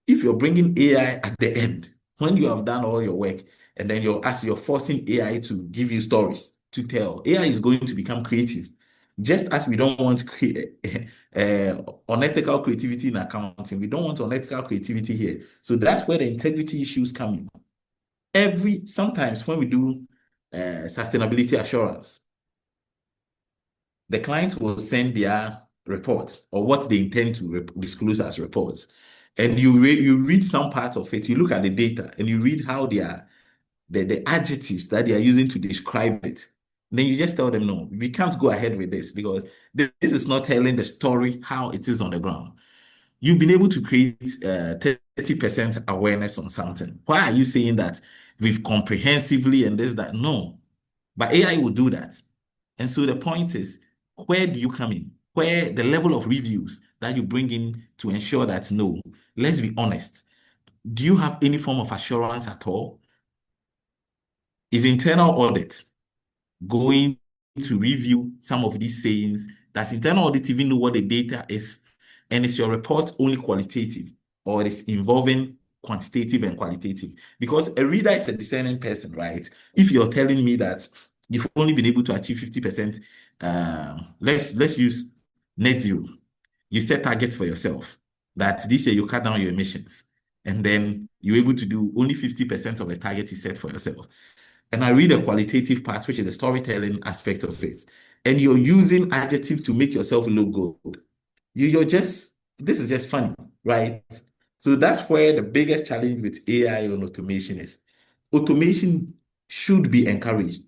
If you're bringing AI at the end, when you have done all your work, and then you're forcing AI to give you stories to tell, AI is going to become creative. Just as we don't want unethical creativity in accounting, we don't want unethical creativity here. So that's where the integrity issues come in. Sometimes when we do sustainability assurance, the client will send their reports or what they intend to disclose as reports. And you read some parts of it, you look at the data, and you read how the adjectives that they are using to describe it. Then you just tell them, no, we can't go ahead with this because this is not telling the story how it is on the ground. You've been able to create 30% awareness on something. Why are you saying that we've comprehensively and this, that? No. But AI will do that. And so the point is, where do you come in? Where the level of reviews that you bring in to ensure that, no, let's be honest. Do you have any form of assurance at all? Is internal audit going to review some of these sayings? Does internal audit even know what the data is? And is your report only qualitative or is involving quantitative and qualitative? Because a reader is a discerning person, right? If you're telling me that you've only been able to achieve 50%, let's use net zero. You set targets for yourself that this year you cut down your emissions, and then you're able to do only 50% of the target you set for yourself. And I read the qualitative part, which is the storytelling aspect of it. And you're using adjective to make yourself look good. This is just funny, right? So that's where the biggest challenge with AI and automation is. Automation should be encouraged.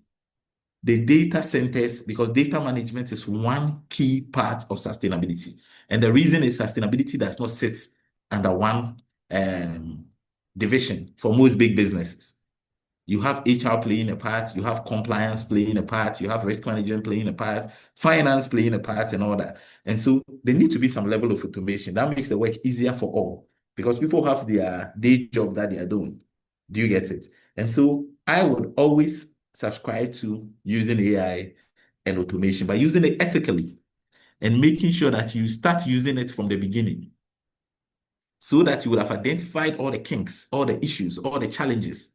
The data centers, because data management is one key part of sustainability. And the reason is sustainability does not sit under one division for most big businesses. You have HR playing a part, you have compliance playing a part, you have risk management playing a part, finance playing a part, and all that. And so there needs to be some level of automation. That makes the work easier for all because people have their day job that they are doing. Do you get it? And so I would always subscribe to using AI and automation, but using it ethically and making sure that you start using it from the beginning so that you would have identified all the kinks, all the issues, all the challenges.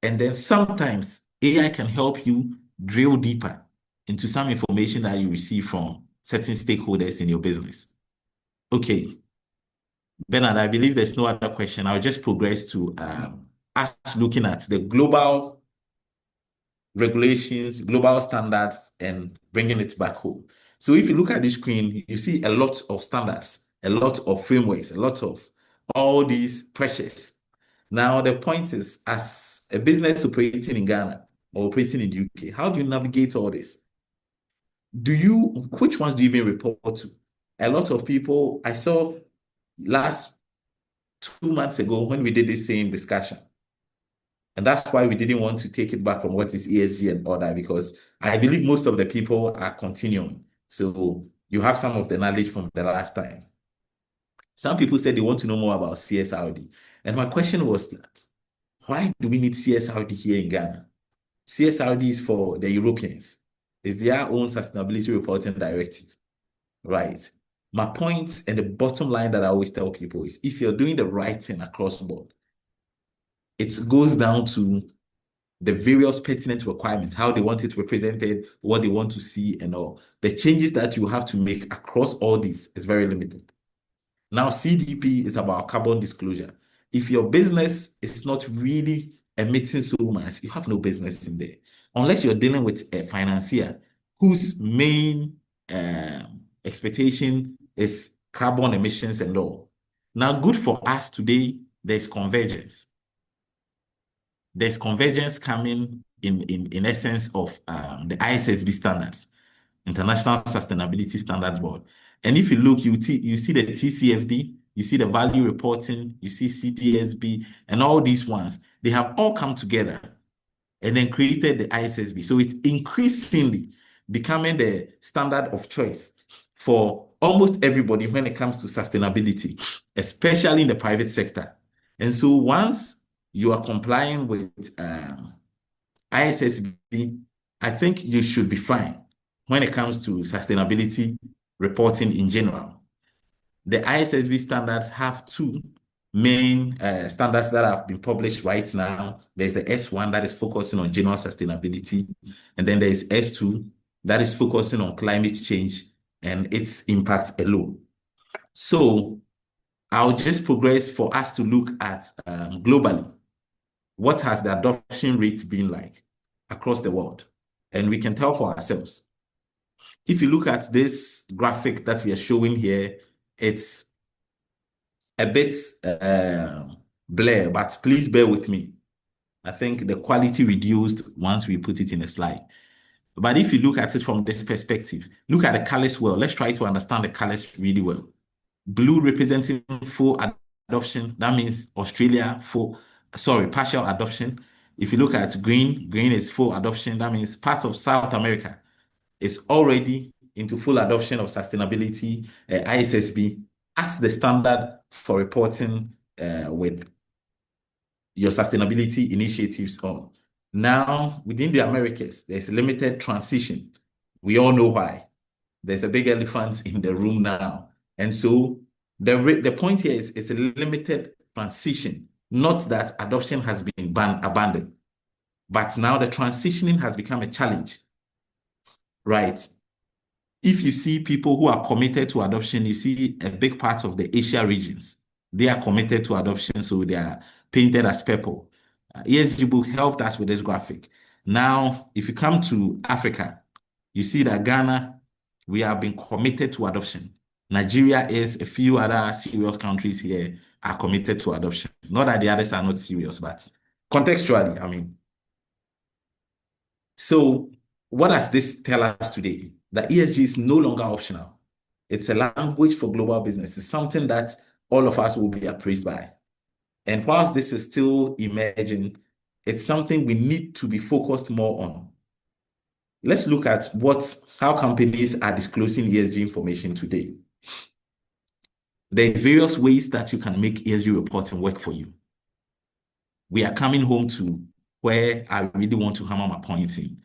And then sometimes AI can help you drill deeper into some information that you receive from certain stakeholders in your business. Okay, Bernard, I believe there's no other question. I'll just progress to us looking at the global regulations, global standards, and bringing it back home. So if you look at this screen, you see a lot of standards, a lot of frameworks, a lot of all these pressures. Now, the point is, as a business operating in Ghana or operating in the UK, how do you navigate all this? Which ones do you even report to? A lot of people, I saw last 2 months ago when we did the same discussion. And that's why we didn't want to take it back from what is ESG and all that, because I believe most of the people are continuing. So you have some of the knowledge from the last time. Some people said they want to know more about CSRD. And my question was that, why do we need CSRD here in Ghana? CSRD is for the Europeans. It's their own sustainability reporting directive, right? My point and the bottom line that I always tell people is if you're doing the right thing across the board, it goes down to the various pertinent requirements, how they want it represented, what they want to see, and all. The changes that you have to make across all these is very limited. Now, CDP is about carbon disclosure. If your business is not really emitting so much, you have no business in there. Unless you're dealing with a financier whose main expectation is carbon emissions and all. Now, good for us today, there's convergence. There's convergence coming in essence of the ISSB standards, International Sustainability Standards Board. And if you look, you see the TCFD, you see the value reporting, you see CDSB, and all these ones, they have all come together and then created the ISSB. So it's increasingly becoming the standard of choice for almost everybody when it comes to sustainability, especially in the private sector. And so once you are complying with ISSB, I think you should be fine when it comes to sustainability reporting in general. The ISSB standards have two main standards that have been published right now. There's the S1 that is focusing on general sustainability, and then there's S2 that is focusing on climate change and its impact alone. So I'll just progress for us to look at globally. What has the adoption rate been like across the world? And we can tell for ourselves. If you look at this graphic that we are showing here, it's a bit blur, but please bear with me. I think the quality reduced once we put it in a slide. But if you look at it from this perspective, look at the colors well. Let's try to understand the colors really well. Blue representing full adoption. That means Australia partial adoption. If you look at green, green is full adoption. That means part of South America is already into full adoption of sustainability, ISSB, as the standard for reporting with your sustainability initiatives on. Now, within the Americas, there's limited transition. We all know why. There's a big elephant in the room now. And so the point here is it's a limited transition, not that adoption has been abandoned. But now the transitioning has become a challenge, right? If you see people who are committed to adoption, you see a big part of the Asia regions. They are committed to adoption, so they are painted as purple. ESG book helped us with this graphic. Now, if you come to Africa, you see that Ghana, we have been committed to adoption. Nigeria is, a few other serious countries here are committed to adoption. Not that the others are not serious, but contextually, I mean. So what does this tell us today? That ESG is no longer optional. It's a language for global business. It's something that all of us will be appraised by. And whilst this is still emerging, it's something we need to be focused more on. Let's look at how companies are disclosing ESG information today. There's various ways that you can make ESG reporting work for you. We are coming home to where I really want to hammer my points in.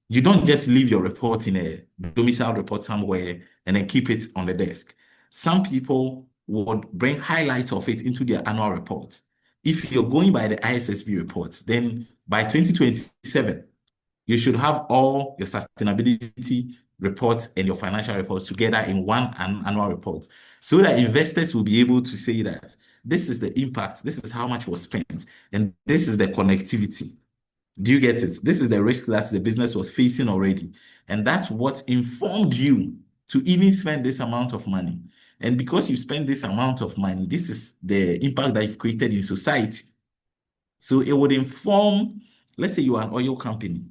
You don't just leave your report in a domiciled report somewhere and then keep it on the desk. Some people would bring highlights of it into their annual report. If you're going by the ISSB reports, then by 2027, you should have all your sustainability reports and your financial reports together in one annual report, so that investors will be able to say that this is the impact, this is how much was spent, and this is the connectivity. Do you get it? This is the risk that the business was facing already. And that's what informed you to even spend this amount of money. And because you spend this amount of money, this is the impact that you've created in society. So it would inform, let's say you are an oil company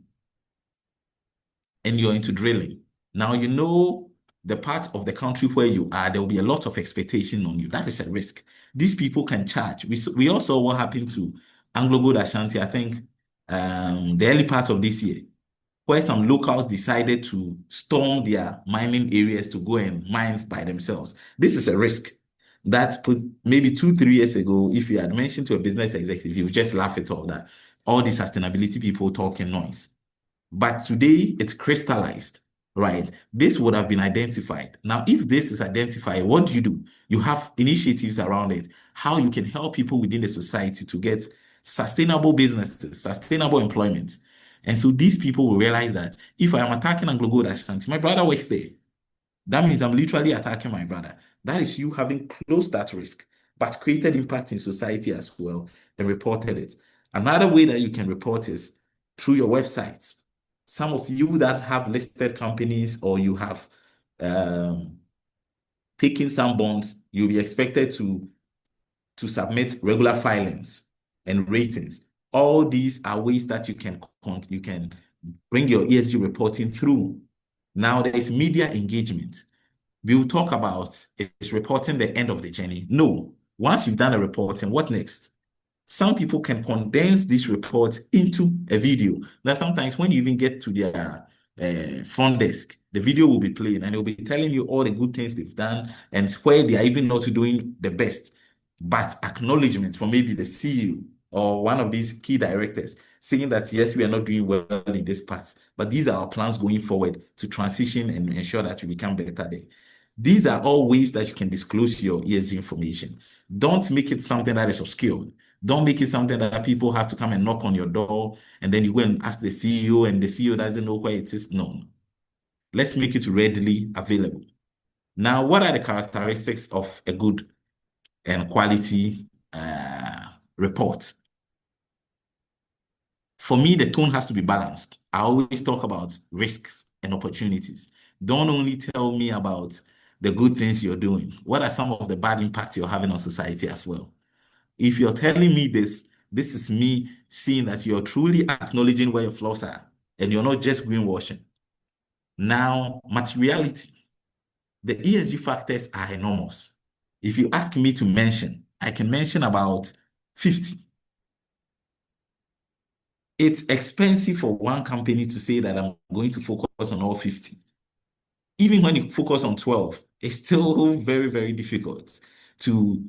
and you're into drilling. Now you know the part of the country where you are, there will be a lot of expectation on you. That is a risk. These people can charge. We also saw what happened to Anglo Gold Ashanti, I think, the early part of this year, where some locals decided to storm their mining areas to go and mine by themselves. This is a risk that maybe 2-3 years ago, if you had mentioned to a business executive, you would just laugh at all that. All the sustainability people talking noise. But today it's crystallized, right? This would have been identified. Now, if this is identified, what do? You have initiatives around it, how you can help people within the society to get sustainable businesses, sustainable employment. And so these people will realize that if I am attacking Anglo Gold Ashanti, my brother works there. That means I'm literally attacking my brother. That is you having closed that risk, but created impact in society as well and reported it. Another way that you can report is through your websites. Some of you that have listed companies or you have taken some bonds, you'll be expected to submit regular filings and ratings. All these are ways that you can bring your ESG reporting through. Now there is media engagement. we will talk about is reporting the end of the journey. No, once you've done a reporting, what next? Some people can condense this report into a video. Now, sometimes when you even get to their front desk, the video will be playing and it will be telling you all the good things they've done and where they are even not doing the best. But acknowledgement from maybe the CEO or one of these key directors saying that, yes, we are not doing well in this part, but these are our plans going forward to transition and ensure that we become better there. These are all ways that you can disclose your ESG information. Don't make it something that is obscure. Don't make it something that people have to come and knock on your door and then you go and ask the CEO and the CEO doesn't know where it is. No. Let's make it readily available. Now, what are the characteristics of a good and quality report? For me, the tone has to be balanced. I always talk about risks and opportunities. Don't only tell me about the good things you're doing. What are some of the bad impacts you're having on society as well? If you're telling me this is me seeing that you're truly acknowledging where your flaws are and you're not just greenwashing. Now, materiality. The ESG factors are enormous. If you ask me to mention, I can mention about 50. It's expensive for one company to say that I'm going to focus on all 50. Even when you focus on 12, it's still very, very difficult to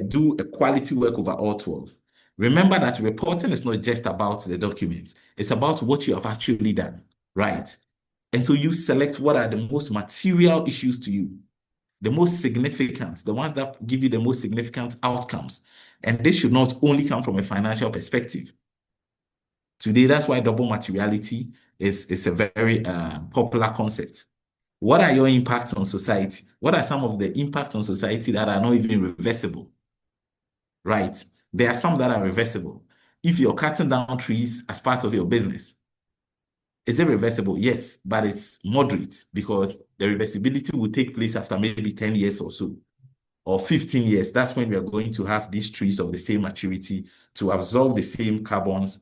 do a quality work over all 12. Remember that reporting is not just about the documents. It's about what you have actually done, right? And so you select what are the most material issues to you, the most significant, the ones that give you the most significant outcomes. And this should not only come from a financial perspective. Today, that's why double materiality is a very popular concept. What are your impacts on society? What are some of the impacts on society that are not even reversible? Right? There are some that are reversible. If you're cutting down trees as part of your business, is it reversible? Yes, but it's moderate because the reversibility will take place after maybe 10 years or so, or 15 years. That's when we are going to have these trees of the same maturity to absorb the same carbons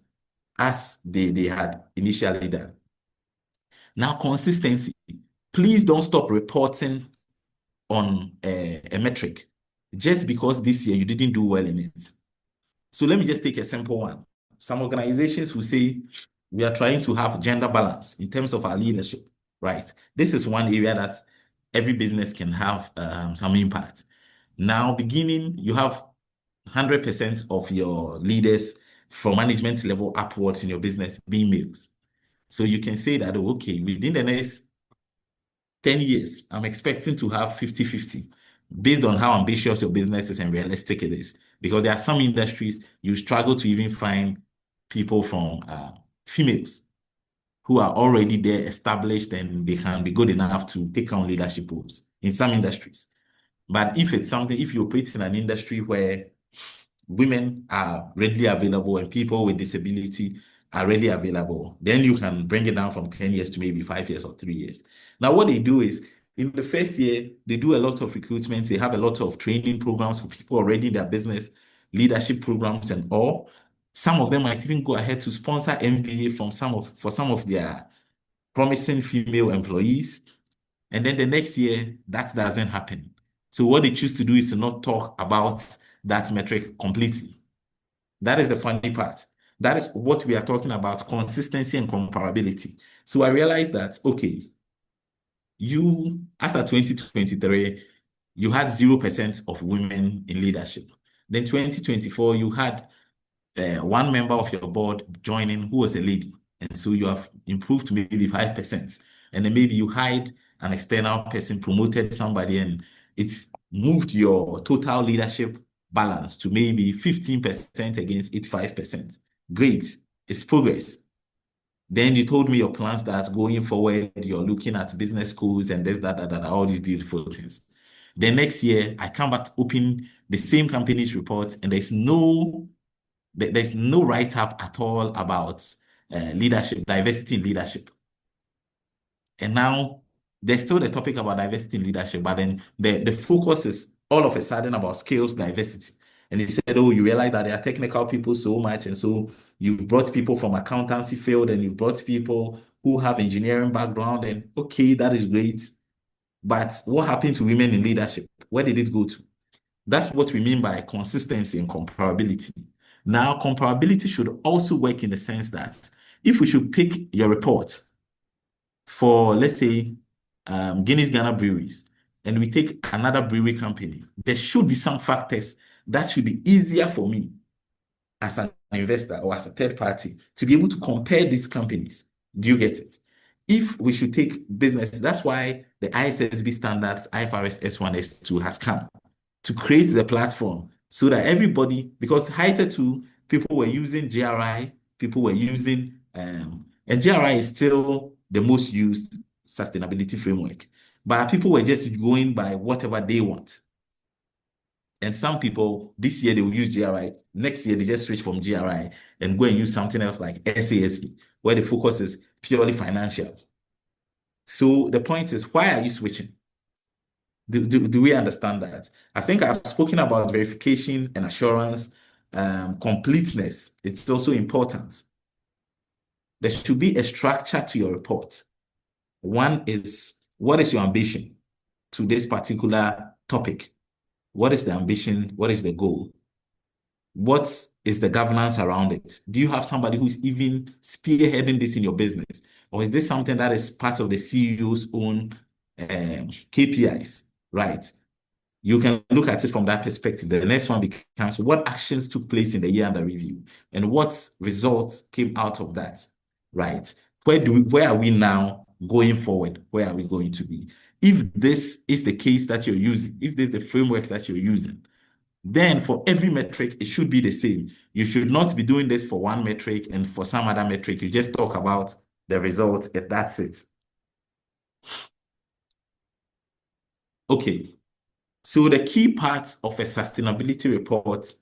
as they had initially done. Now, consistency. Please don't stop reporting on a metric just because this year you didn't do well in it. So let me just take a simple one. Some organizations will say, we are trying to have gender balance in terms of our leadership, right? This is one area that every business can have some impact. Now, beginning, you have 100% of your leaders from management level upwards in your business being males. So you can say that, okay, within the next 10 years, I'm expecting to have 50-50 based on how ambitious your business is and realistic it is. Because there are some industries you struggle to even find people from females who are already there, established, and they can be good enough to take on leadership roles in some industries. But if it's something, if you operate in an industry where women are readily available and people with disability are readily available, then you can bring it down from 10 years to maybe 5 years or 3 years. Now, what they do is in the first year, they do a lot of recruitment. They have a lot of training programs for people already in their business, leadership programs and all. Some of them might even go ahead to sponsor MBA for some of their promising female employees. And then the next year, that doesn't happen. So what they choose to do is to not talk about that metric completely. That is the funny part. That is what we are talking about, consistency and comparability. So I realized that, okay, you, as of 2023, you had 0% of women in leadership. Then 2024, you had one member of your board joining who was a lady. And so you have improved to maybe 5%. And then maybe you hired an external person, promoted somebody, and it's moved your total leadership balance to maybe 15% against 85%. Great. It's progress. Then you told me your plans that going forward, you're looking at business schools and this, that, all these beautiful things. Then next year, I come back to open the same company's report, and there's no write-up at all about leadership, diversity in leadership. And now there's still the topic about diversity in leadership, but then the focus is all of a sudden about skills diversity. And he said, oh, you realize that there are technical people so much. And so you've brought people from accountancy field and you've brought people who have engineering background. And okay, that is great. But what happened to women in leadership? Where did it go to? That's what we mean by consistency and comparability. Now, comparability should also work in the sense that if we should pick your report for, let's say, Guinness Ghana Breweries, and we take another brewery company, there should be some factors that should be easier for me as an investor or as a third party to be able to compare these companies. Do you get it? If we should take business, that's why the ISSB standards, IFRS S1, S2 has come to create the platform so that everybody, because hitherto, people were using GRI, people were using, and GRI is still the most used sustainability framework, but people were just going by whatever they want. And some people, this year they will use GRI, next year they just switch from GRI and go and use something else like SASB, where the focus is purely financial. So the point is, why are you switching? Do we understand that? I think I've spoken about verification and assurance, completeness. It's also important. There should be a structure to your report. One is, what is your ambition to this particular topic? What is the ambition? What is the goal? What is the governance around it? Do you have somebody who's even spearheading this in your business? Or is this something that is part of the CEO's own KPIs, right? You can look at it from that perspective. The next one becomes, what actions took place in the year under review and what results came out of that, right? Where are we now going forward? Where are we going to be? If this is the case that you're using, if this is the framework that you're using, then for every metric, it should be the same. You should not be doing this for one metric and for some other metric, you just talk about the result and that's it. Okay. So the key parts of a sustainability report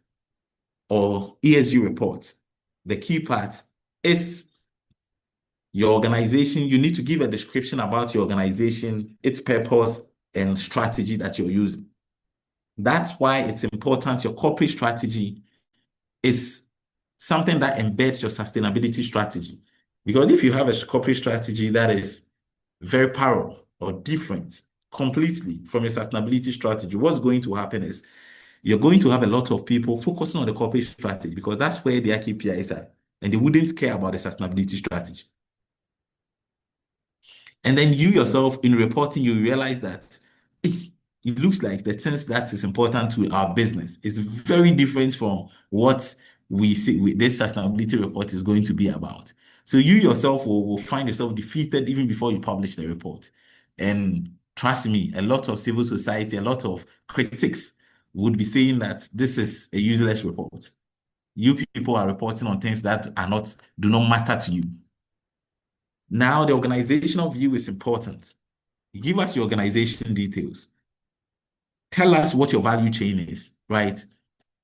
or ESG report, the key part is your organization. You need to give a description about your organization, its purpose, and strategy that you're using. That's why it's important. Your corporate strategy is something that embeds your sustainability strategy. Because if you have a corporate strategy that is very parallel or different completely from your sustainability strategy, what's going to happen is you're going to have a lot of people focusing on the corporate strategy because that's where their KPIs are, and they wouldn't care about the sustainability strategy. And then you yourself, in reporting, you realize that it looks like the things that is important to our business is very different from what we see this sustainability report is going to be about. So you yourself will find yourself defeated even before you publish the report. And trust me, a lot of civil society, a lot of critics would be saying that this is a useless report. You people are reporting on things that do not matter to you. Now, the organizational view is important. Give us your organization details. Tell us what your value chain is, right?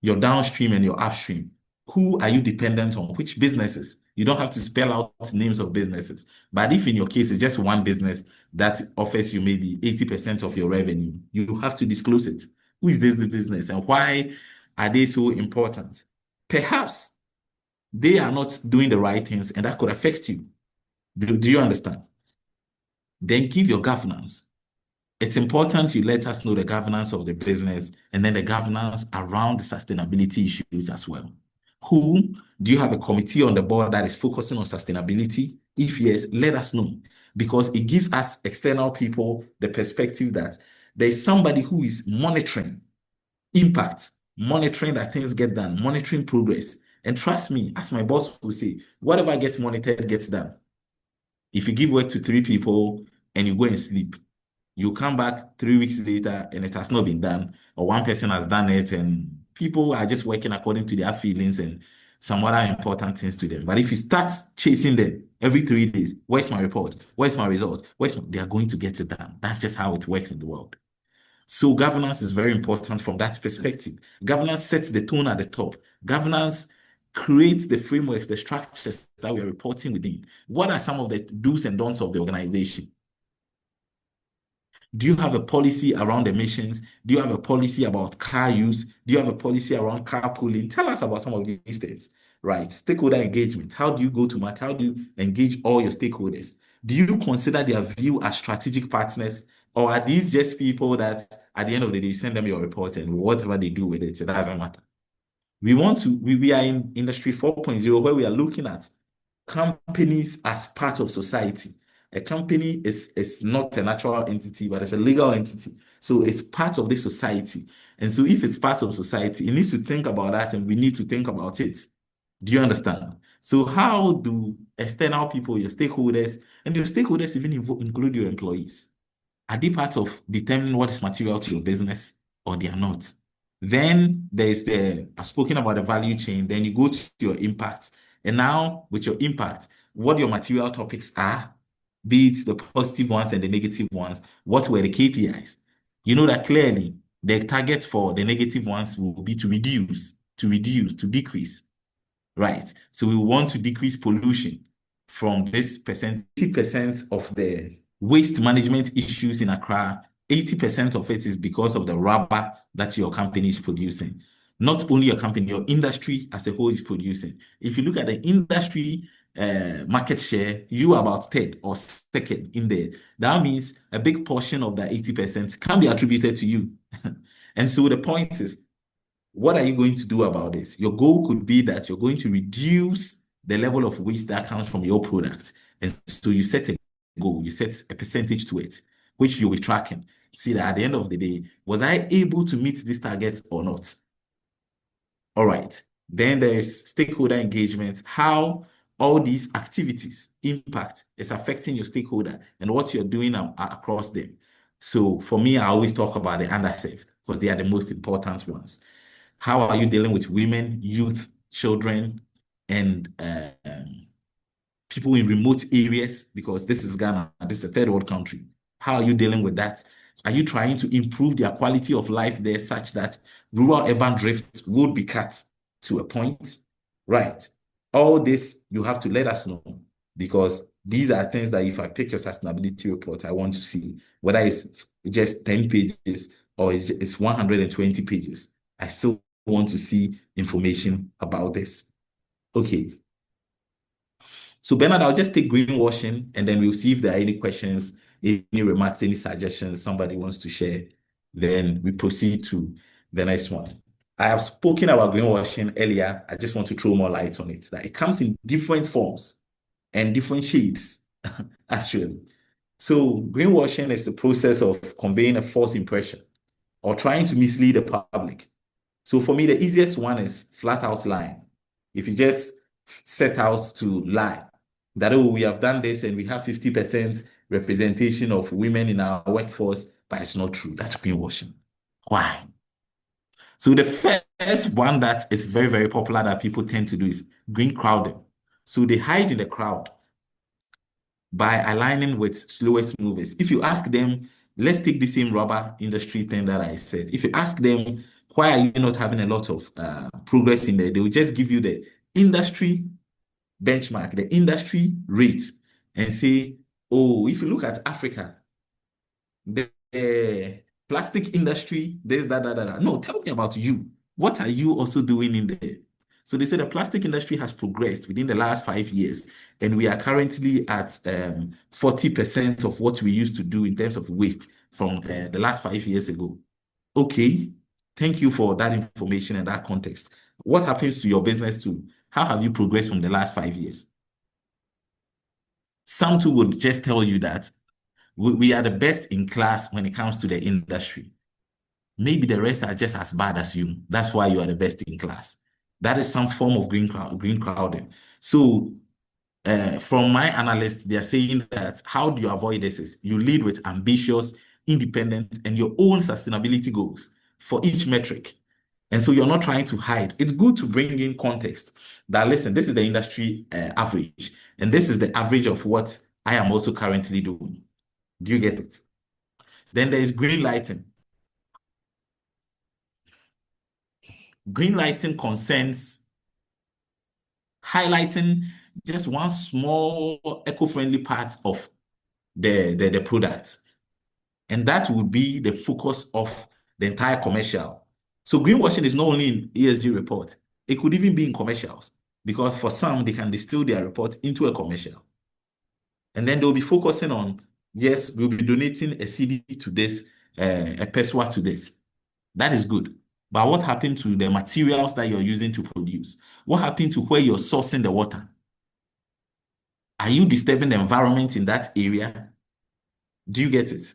Your downstream and your upstream. Who are you dependent on? Which businesses? You don't have to spell out names of businesses. But if in your case, it's just one business that offers you maybe 80% of your revenue, you have to disclose it. Who is this business and why are they so important? Perhaps they are not doing the right things and that could affect you. Do you understand? Then give your governance. It's important you let us know the governance of the business and then the governance around the sustainability issues as well. Do you have a committee on the board that is focusing on sustainability? If yes, let us know because it gives us external people the perspective that there's somebody who is monitoring impact, monitoring that things get done, monitoring progress. And trust me, as my boss will say, whatever gets monitored gets done. If you give work to 3 people and you go and sleep, you come back 3 weeks later and it has not been done, or one person has done it and people are just working according to their feelings and some other important things to them. But if you start chasing them every 3 days, where's my report? Where's my result? They are going to get it done. That's just how it works in the world. So governance is very important from that perspective. Governance sets the tone at the top. Governance creates the frameworks, the structures that we are reporting within. What are some of the do's and don'ts of the organization? Do you have a policy around emissions? Do you have a policy about car use? Do you have a policy around carpooling? Tell us about some of these things, right? Stakeholder engagement. How do you go to market? How do you engage all your stakeholders? Do you consider their view as strategic partners, or are these just people that at the end of the day, you send them your report and whatever they do with it, it doesn't matter? We are in industry 4.0 where we are looking at companies as part of society. A company is not a natural entity, but it's a legal entity. So it's part of the society. And so if it's part of society, it needs to think about us and we need to think about it. Do you understand? So how do external people, your stakeholders, and your stakeholders even include your employees, are they part of determining what is material to your business or they are not? Then there's I've spoken about the value chain, then you go to your impact. And now with your impact, what your material topics are, be it the positive ones and the negative ones, what were the KPIs? You know that clearly the target for the negative ones will be to decrease, right? So we want to decrease pollution from this percent, 80% of the waste management issues in Accra, 80% of it is because of the rubber that your company is producing. Not only your company, your industry as a whole is producing. If you look at the industry market share, you are about third or second in there. That means a big portion of that 80% can be attributed to you. And so the point is, what are you going to do about this? Your goal could be that you're going to reduce the level of waste that comes from your product. And so you set a goal, you set a percentage to it, which you'll be tracking. See that at the end of the day, was I able to meet this target or not? All right. Then there is stakeholder engagement, how all these activities impact is affecting your stakeholder and what you're doing across them. So for me, I always talk about the underserved because they are the most important ones. How are you dealing with women, youth, children, and people in remote areas? Because this is Ghana, this is a third world country. How are you dealing with that? Are you trying to improve their quality of life there such that rural-urban drift would be cut to a point? Right. All this, you have to let us know because these are things that if I pick your sustainability report, I want to see whether it's just 10 pages or it's 120 pages. I still want to see information about this. Okay. So Bernard, I'll just take greenwashing and then we'll see if there are any questions, any remarks, any suggestions somebody wants to share. Then we proceed to the next one. I have spoken about greenwashing earlier. I just want to throw more light on it. That it comes in different forms and different shades, actually. So greenwashing is the process of conveying a false impression or trying to mislead the public. So for me, the easiest one is flat out lying. If you just set out to lie, that, oh, we have done this and we have 50% representation of women in our workforce, but it's not true. That's greenwashing. Why? So the first one that is very, very popular that people tend to do is green crowding. So they hide in the crowd by aligning with slowest movers. If you ask them, let's take the same rubber industry thing that I said. If you ask them, why are you not having a lot of progress in there? They will just give you the industry benchmark, the industry rate, and say, oh, if you look at Africa, the plastic industry, this, that. No, tell me about you. What are you also doing in there? So they say the plastic industry has progressed within the last 5 years, and we are currently at 40% of what we used to do in terms of waste from the last 5 years ago. Okay, thank you for that information and that context. What happens to your business too? How have you progressed from the last 5 years? Some too would just tell you that we are the best in class when it comes to the industry. Maybe the rest are just as bad as you. That's why you are the best in class. That is some form of green crowding. So from my analysts, they are saying that how do you avoid this is you lead with ambitious, independent, and your own sustainability goals for each metric. And so you're not trying to hide. It's good to bring in context that, listen, this is the industry average, and this is the average of what I am also currently doing. Do you get it? Then there is green lighting. Green lighting concerns highlighting just one small eco-friendly part of the product. And that would be the focus of the entire commercial. So greenwashing is not only in ESG report, it could even be in commercials, because for some, they can distill their report into a commercial. And then they'll be focusing on, yes, we'll be donating a CD to this, a peswa to this. That is good. But what happened to the materials that you're using to produce? What happened to where you're sourcing the water? Are you disturbing the environment in that area? Do you get it?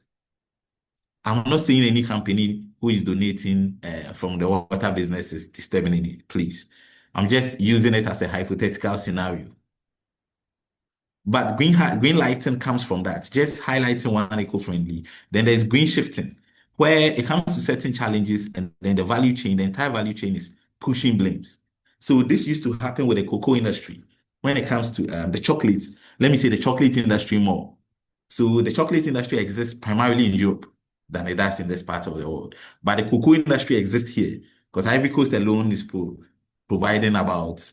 I'm not saying any company who is donating from the water business is disturbing it, please. I'm just using it as a hypothetical scenario. But green lighting comes from that, just highlighting one eco-friendly. Then there's green shifting, where it comes to certain challenges, and then the value chain, the entire value chain is pushing blames. So this used to happen with the cocoa industry. When it comes to the chocolates, let me say the chocolate industry more. So the chocolate industry exists primarily in Europe than it does in this part of the world. But the cocoa industry exists here because Ivory Coast alone is providing about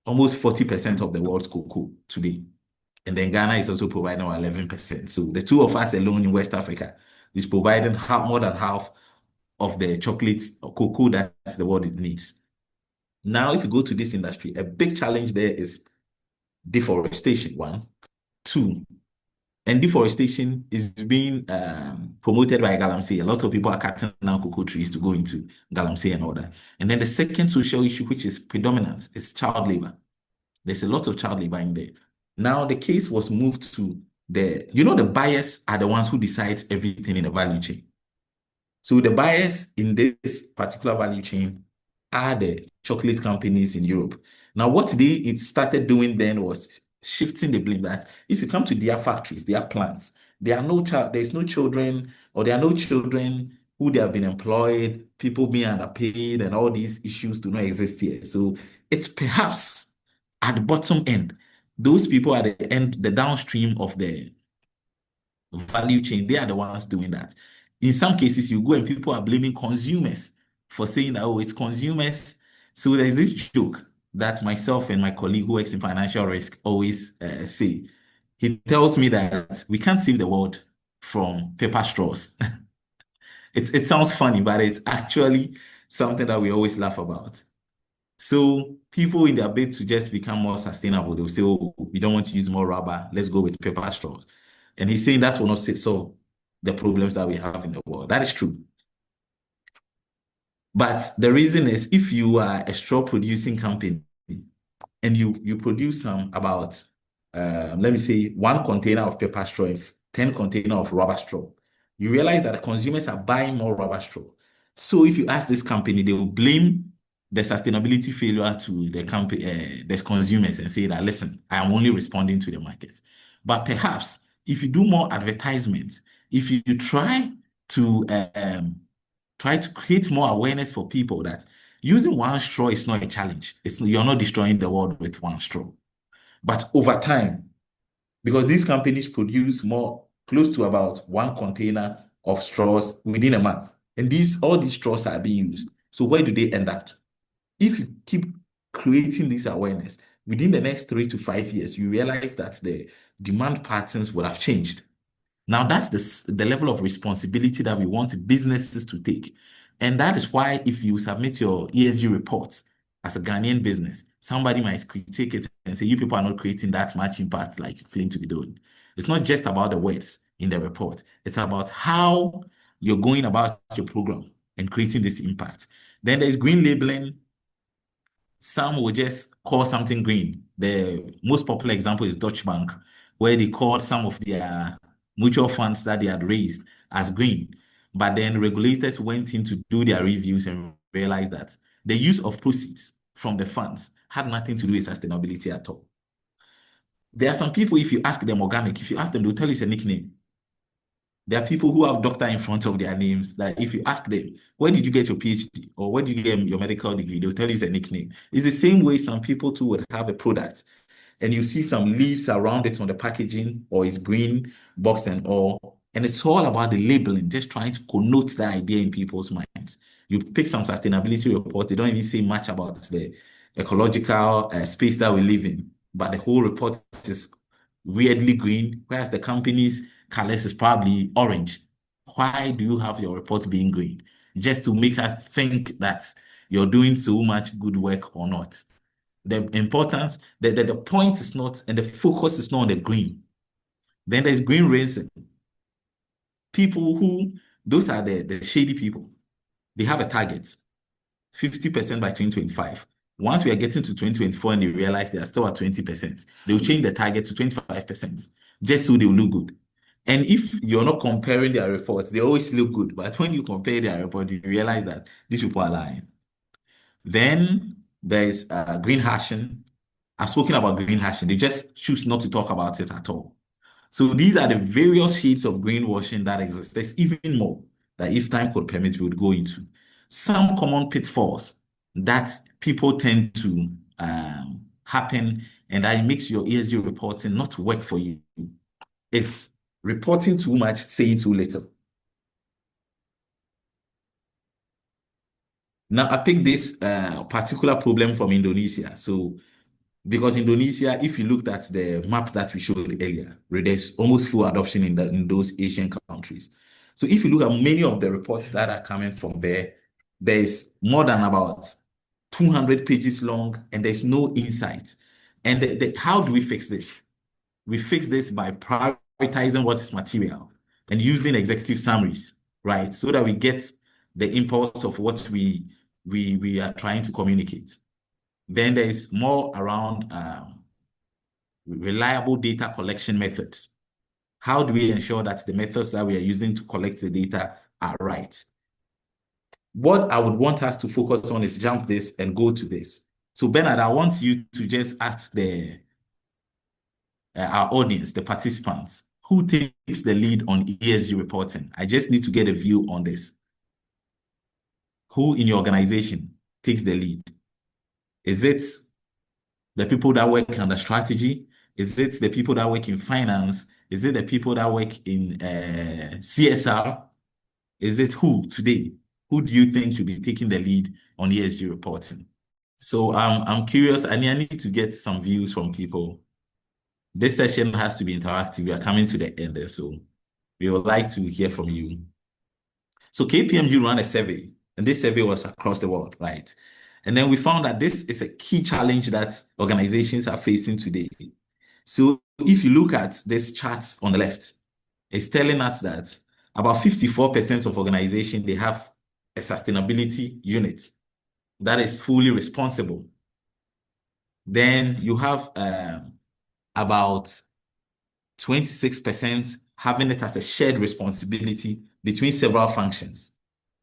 almost 40% of the world's cocoa today. And then Ghana is also providing 11%. So the two of us alone in West Africa is providing more than half of the chocolate or cocoa that the world needs. Now, if you go to this industry, a big challenge there is deforestation, one. Two, and deforestation is being promoted by Galamsey. A lot of people are cutting down cocoa trees to go into Galamsey and all that. And then the second social issue, which is predominance, is child labor. There's a lot of child labor in there. Now the case was moved to the buyers are the ones who decide everything in the value chain. So the buyers in this particular value chain are the chocolate companies in Europe. Now what they started doing then was shifting the blame that if you come to their factories, their plants, there's no children, or there are no children who they have been employed, people being underpaid, and all these issues do not exist here. So it's perhaps at the bottom end, those people at the end, the downstream of the value chain, they are the ones doing that. In some cases, you go and people are blaming consumers for saying that, oh, it's consumers. So there's this joke that myself and my colleague who works in financial risk always say. He tells me that we can't save the world from paper straws. It sounds funny, but it's actually something that we always laugh about. So people in their bid to just become more sustainable, they'll say, oh, we don't want to use more rubber, let's go with paper straws. And he's saying that will not solve the problems that we have in the world. That is true. But the reason is if you are a straw producing company and you produce about, let me say, 1 container of paper straw, 10 container of rubber straw, you realize that the consumers are buying more rubber straw. So if you ask this company, they will blame the sustainability failure to the company, the consumers, and say that, listen, I am only responding to the market. But perhaps if you do more advertisements, if you try to create more awareness for people that using one straw is not a challenge. You're not destroying the world with one straw. But over time, because these companies produce close to about 1 container of straws within a month, and all these straws are being used. So where do they end up to? If you keep creating this awareness, within the next 3 to 5 years, you realize that the demand patterns will have changed. Now, that's the level of responsibility that we want businesses to take. And that is why if you submit your ESG reports as a Ghanaian business, somebody might critique it and say, you people are not creating that much impact like you claim to be doing. It's not just about the words in the report. It's about how you're going about your program and creating this impact. Then there's green labeling. Some will just call something green. The most popular example is Deutsche Bank, where they called some of their mutual funds that they had raised as green. But then regulators went in to do their reviews and realized that the use of proceeds from the funds had nothing to do with sustainability at all. There are some people, if you ask them organic, if you ask them, they'll tell you it's a nickname. There are people who have doctor in front of their names that if you ask them, where did you get your PhD or where did you get your medical degree? They'll tell you it's a nickname. It's the same way some people too would have a product and you see some leaves around it on the packaging or it's green box and all. And it's all about the labeling, just trying to connote the idea in people's minds. You pick some sustainability reports, they don't even say much about the ecological space that we live in, but the whole report is weirdly green, whereas the company's colors is probably orange. Why do you have your report being green? Just to make us think that you're doing so much good work or not. The importance, the point is not, and the focus is not on the green. Then there's green rinsing. People who, those are the shady people. They have a target, 50% by 2025. Once we are getting to 2024 and they realize they are still at 20%, they'll change the target to 25%, just so they'll look good. And if you're not comparing their reports, they always look good. But when you compare their report, you realize that these people are lying. Then there's green hashing. I've spoken about green hashing. They just choose not to talk about it at all. So these are the various shades of greenwashing that exist. There's even more that if time could permit, we would go into. Some common pitfalls that people tend to happen and that it makes your ESG reporting not work for you is reporting too much, saying too little. Now, I picked this particular problem from Indonesia. So because Indonesia, if you looked at the map that we showed earlier, there's almost full adoption in those Asian countries. So if you look at many of the reports that are coming from there, there's more than about 200 pages long and there's no insight. And how do we fix this? We fix this by prioritizing what is material and using executive summaries, right? So that we get the impulse of what we are trying to communicate. Then there is more around reliable data collection methods. How do we ensure that the methods that we are using to collect the data are right? What I would want us to focus on is jump this and go to this. So Bernard, I want you to just ask our audience, the participants, who takes the lead on ESG reporting? I just need to get a view on this. Who in your organization takes the lead? Is it the people that work under strategy? Is it the people that work in finance? Is it the people that work in CSR? Is it who today? Who do you think should be taking the lead on ESG reporting? So I'm curious. I need to get some views from people. This session has to be interactive. We are coming to the end there, so we would like to hear from you. So KPMG ran a survey, and this survey was across the world, right? And then we found that this is a key challenge that organizations are facing today. So if you look at this chart on the left, it's telling us that about 54% of organizations, they have a sustainability unit that is fully responsible. Then you have about 26% having it as a shared responsibility between several functions.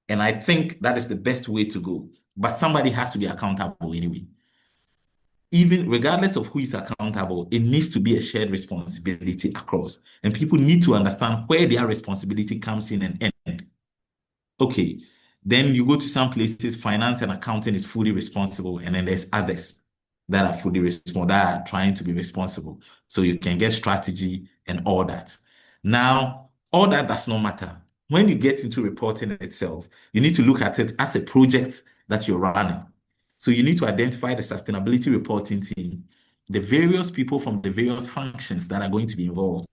And I think that is the best way to go. But somebody has to be accountable anyway. Even regardless of who is accountable, it needs to be a shared responsibility across. And people need to understand where their responsibility comes in and ends. Okay, then you go to some places, finance and accounting is fully responsible, and then there's others that are fully responsible, that are trying to be responsible. So you can get strategy and all that. Now, all that does not matter. When you get into reporting itself, you need to look at it as a project that you're running. So you need to identify the sustainability reporting team, the various people from the various functions that are going to be involved,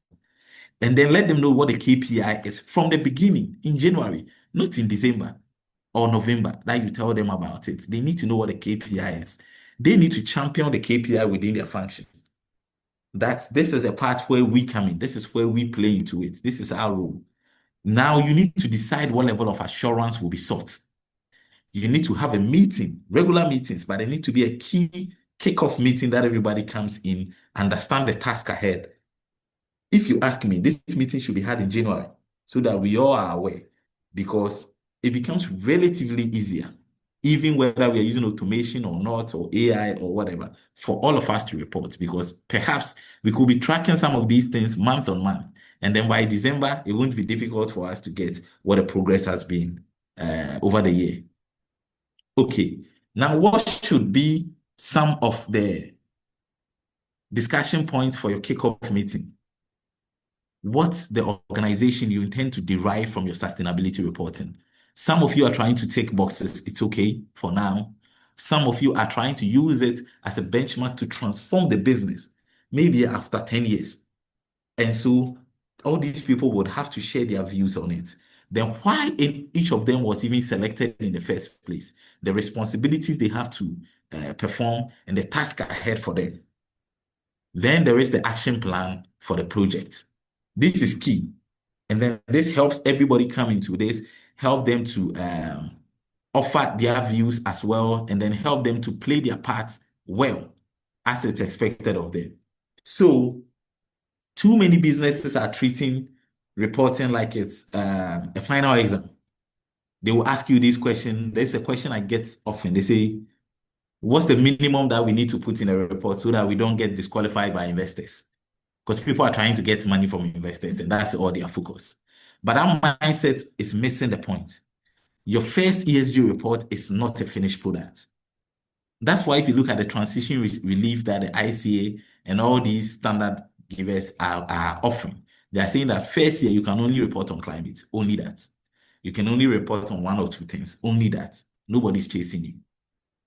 and then let them know what the KPI is from the beginning in January, not in December or November that you tell them about it. They need to know what the KPI is. They need to champion the KPI within their function. That this is a part where we come in. This is where we play into it. This is our role. Now you need to decide what level of assurance will be sought. You need to have a meeting, regular meetings, but there need to be a key kickoff meeting that everybody comes in, understand the task ahead. If you ask me, this meeting should be had in January so that we all are aware, because it becomes relatively easier, even whether we are using automation or not, or AI or whatever, for all of us to report, because perhaps we could be tracking some of these things month on month. And then by December, it won't be difficult for us to get what the progress has been over the year. Okay, now what should be some of the discussion points for your kickoff meeting? What's the organization you intend to derive from your sustainability reporting? Some of you are trying to tick boxes. It's okay for now. Some of you are trying to use it as a benchmark to transform the business, maybe after 10 years. And so all these people would have to share their views on it. Then why each of them was even selected in the first place, the responsibilities they have to perform, and the task ahead for them. Then there is the action plan for the project. This is key. And then this helps everybody come into this, help them to offer their views as well, and then help them to play their part well as it's expected of them. So too many businesses are treating reporting like it's a final exam. They will ask you this question. There's a question I get often. They say, what's the minimum that we need to put in a report so that we don't get disqualified by investors? Because people are trying to get money from investors, and that's all their focus. But that mindset is missing the point. Your first ESG report is not a finished product. That's why if you look at the transition relief that the ICA and all these standard givers are offering, they are saying that first year you can only report on climate, only that. You can only report on one or two things, only that. Nobody's chasing you.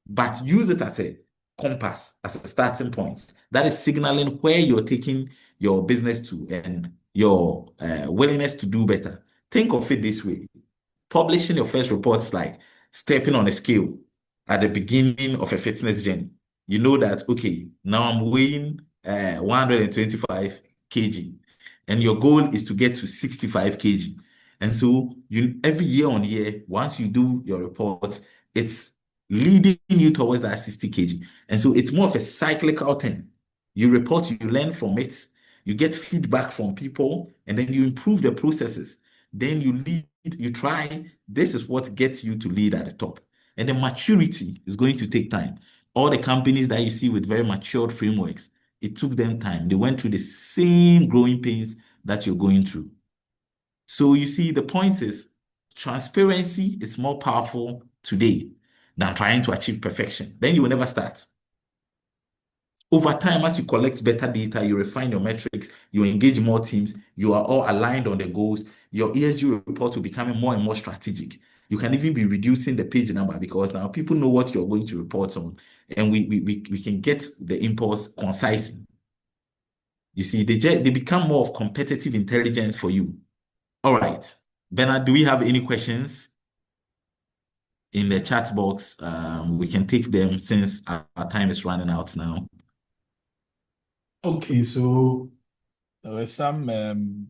But use it as a compass, as a starting point. That is signaling where you're taking your business to and your willingness to do better. Think of it this way. Publishing your first report is like stepping on a scale at the beginning of a fitness journey. You know that, okay, now I'm weighing 125 kg, and your goal is to get to 65 kg. And so you every year on year, once you do your report, it's leading you towards that 60 kg. And so it's more of a cyclical thing. You report, you learn from it, you get feedback from people, and then you improve the processes. Then you lead, you try. This is what gets you to lead at the top. And the maturity is going to take time. All the companies that you see with very matured frameworks, it took them time. They went through the same growing pains that you're going through. So you see, the point is transparency is more powerful today than trying to achieve perfection. Then you will never start. Over time, as you collect better data, you refine your metrics, you engage more teams, you are all aligned on the goals, your ESG report will become more and more strategic. You can even be reducing the page number because now people know what you're going to report on, and we can get the impulse concisely. You see, they become more of competitive intelligence for you. All right. Bernard, do we have any questions in the chat box? We can take them since our time is running out now. Okay, so there were some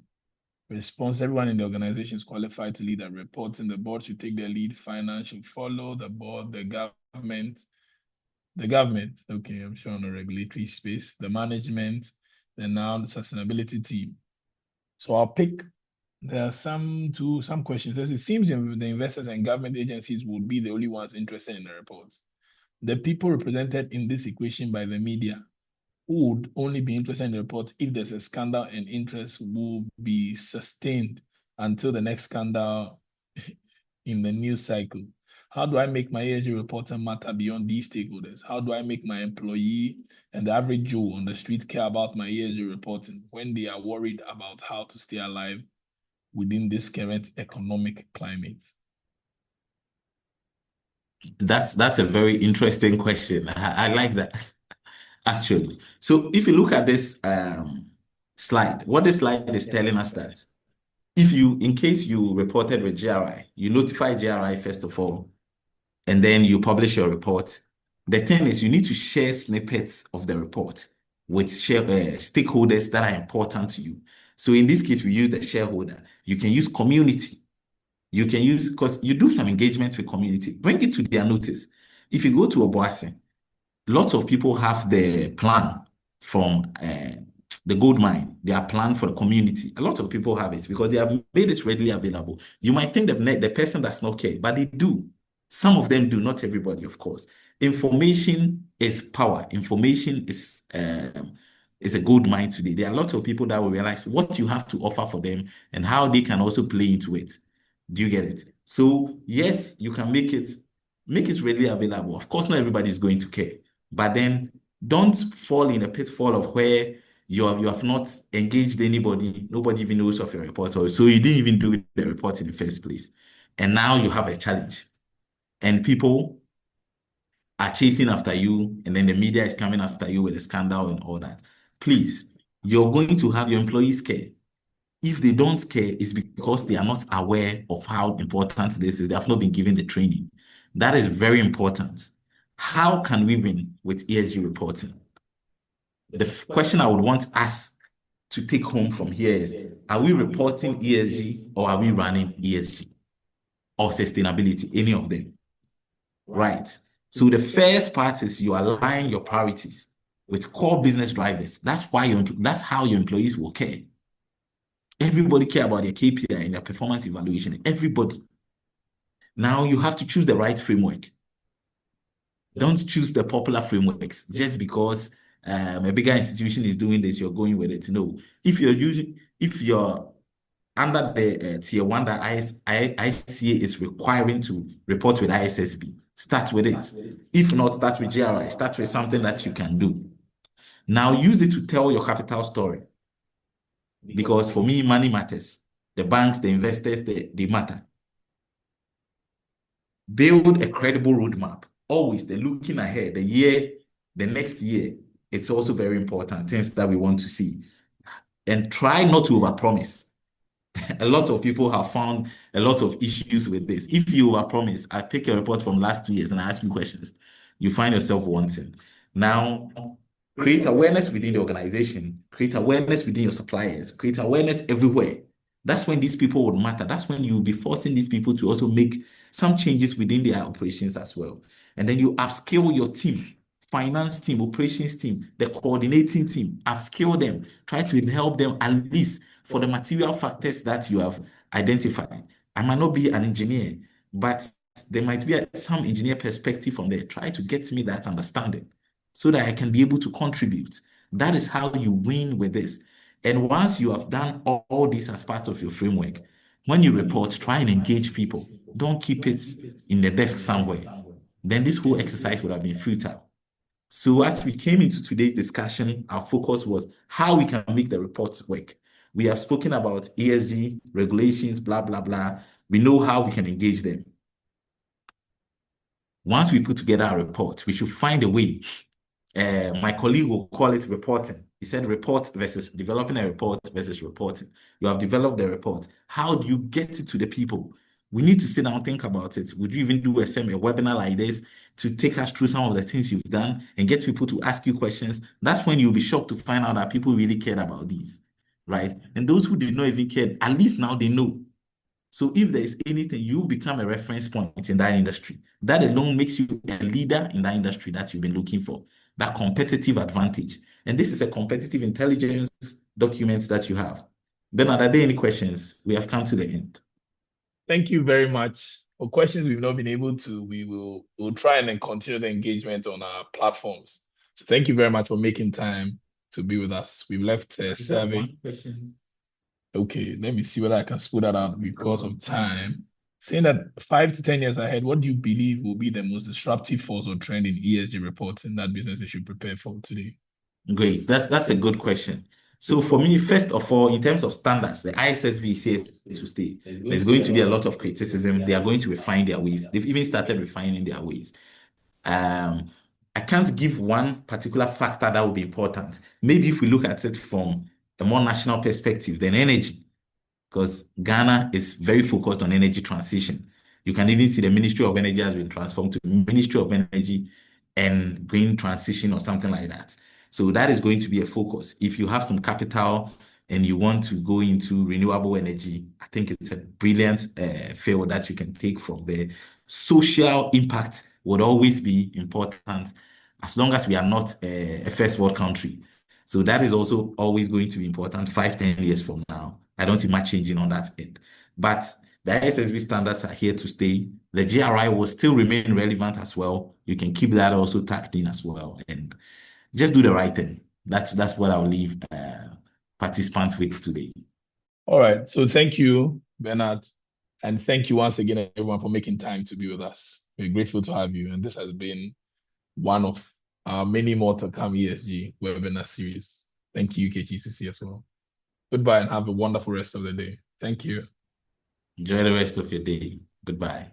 response. Everyone in the organization is qualified to lead a report, and the board should take the lead. Finance should follow the board, the government. Okay, I'm sure on a regulatory space, the management, then now the sustainability team. So I'll pick. There are some questions. As it seems the investors and government agencies would be the only ones interested in the reports. The people represented in this equation by the media would only be interested in the report if there's a scandal, and interest will be sustained until the next scandal in the news cycle. How do I make my ESG reporting matter beyond these stakeholders? How do I make my employee and the average Joe on the street care about my ESG reporting when they are worried about how to stay alive within this current economic climate? That's a very interesting question. I like that, actually. So if you look at this slide, what this slide is telling us that if you, in case you reported with GRI, you notify GRI first of all, and then you publish your report. The thing is, you need to share snippets of the report with stakeholders that are important to you. So in this case, we use the shareholder. You can use community. You can use, because you do some engagement with community. Bring it to their notice. If you go to Obuasi, lots of people have the plan from the gold mine. They are planned for the community. A lot of people have it because they have made it readily available. You might think that the person does not care, but they do. Some of them do, not everybody, of course. Information is power. Information is a gold mine today. There are lots of people that will realize what you have to offer for them and how they can also play into it. Do you get it? So yes, you can make it readily available. Of course, not everybody is going to care, but then don't fall in a pitfall of where you have not engaged anybody. Nobody even knows of your report, or so you didn't even do the report in the first place, and now you have a challenge, and people are chasing after you, and then the media is coming after you with a scandal and all that. Please, you're going to have your employees care. If they don't care, it's because they are not aware of how important this is. They have not been given the training. That is very important. How can we win with ESG reporting? The question I would want us to take home from here is, are we reporting ESG or are we running ESG or sustainability, any of them? Right. So the first part is you align your priorities with core business drivers. That's how your employees will care. Everybody care about their KPI and their performance evaluation. Everybody. Now you have to choose the right framework. Don't choose the popular frameworks just because a bigger institution is doing this, you're going with it. No. If you're under the tier one that ICA is requiring to report with ISSB, start with it. If not, start with GRI, start with something that you can do. Now use it to tell your capital story. Because for me, money matters. The banks, the investors, they matter. Build a credible roadmap. Always they're looking ahead, the next year. It's also very important, things that we want to see. And try not to overpromise. A lot of people have found a lot of issues with this. If you overpromise, I pick a report from last 2 years and I ask you questions, you find yourself wanting. Now, create awareness within the organization, create awareness within your suppliers, create awareness everywhere. That's when these people would matter. That's when you'll be forcing these people to also make some changes within their operations as well. And then you upskill your team, finance team, operations team, the coordinating team, upskill them, try to help them at least for the material factors that you have identified. I might not be an engineer, but there might be some engineer perspective from there. Try to get me that understanding so that I can be able to contribute. That is how you win with this. And once you have done all this as part of your framework, when you report, try and engage people. Don't keep it in the desk somewhere. Then this whole exercise would have been futile. So as we came into today's discussion, our focus was how we can make the reports work. We have spoken about ESG, regulations, blah, blah, blah. We know how we can engage them. Once we put together a report, we should find a way. My colleague will call it reporting. He said report versus developing a report versus reporting. You have developed the report. How do you get it to the people? We need to sit down and think about it. Would you even do a webinar like this to take us through some of the things you've done and get people to ask you questions? That's when you'll be shocked to find out that people really cared about these, right? And those who did not even care, at least now they know. So if there is anything, you've become a reference point in that industry. That alone makes you a leader in that industry that you've been looking for, that competitive advantage. And this is a competitive intelligence document that you have. Bernard, are there any questions? We have come to the end. Thank you very much. For questions we've not been able to, we'll try and then continue the engagement on our platforms. So thank you very much for making time to be with us. We've left a survey. Okay, let me see whether I can split that out because of time. Saying that 5 to 10 years ahead, what do you believe will be the most disruptive force or trend in ESG reporting that businesses should prepare for today? Great. That's a good question. So for me, first of all, in terms of standards, the ISSB is here to stay. There's going to be a lot of criticism. They are going to refine their ways. They've even started refining their ways. I can't give one particular factor that would be important. Maybe if we look at it from a more national perspective, then energy, because Ghana is very focused on energy transition. You can even see the Ministry of Energy has been transformed to Ministry of Energy and Green Transition or something like that. So that is going to be a focus. If you have some capital and you want to go into renewable energy, I think it's a brilliant field that you can take from there. Social impact would always be important as long as we are not a first world country. So that is also always going to be important 5, 10 years from now. I don't see much changing on that end. But the ISSB standards are here to stay. The GRI will still remain relevant as well. You can keep that also tacked in as well. And just do the right thing. That's what I'll leave participants with today. All right. So thank you, Bernard. And thank you once again, everyone, for making time to be with us. We're grateful to have you. And this has been one of our many more to come ESG webinar series. Thank you, KGCC, as well. Goodbye and have a wonderful rest of the day. Thank you. Enjoy the rest of your day. Goodbye.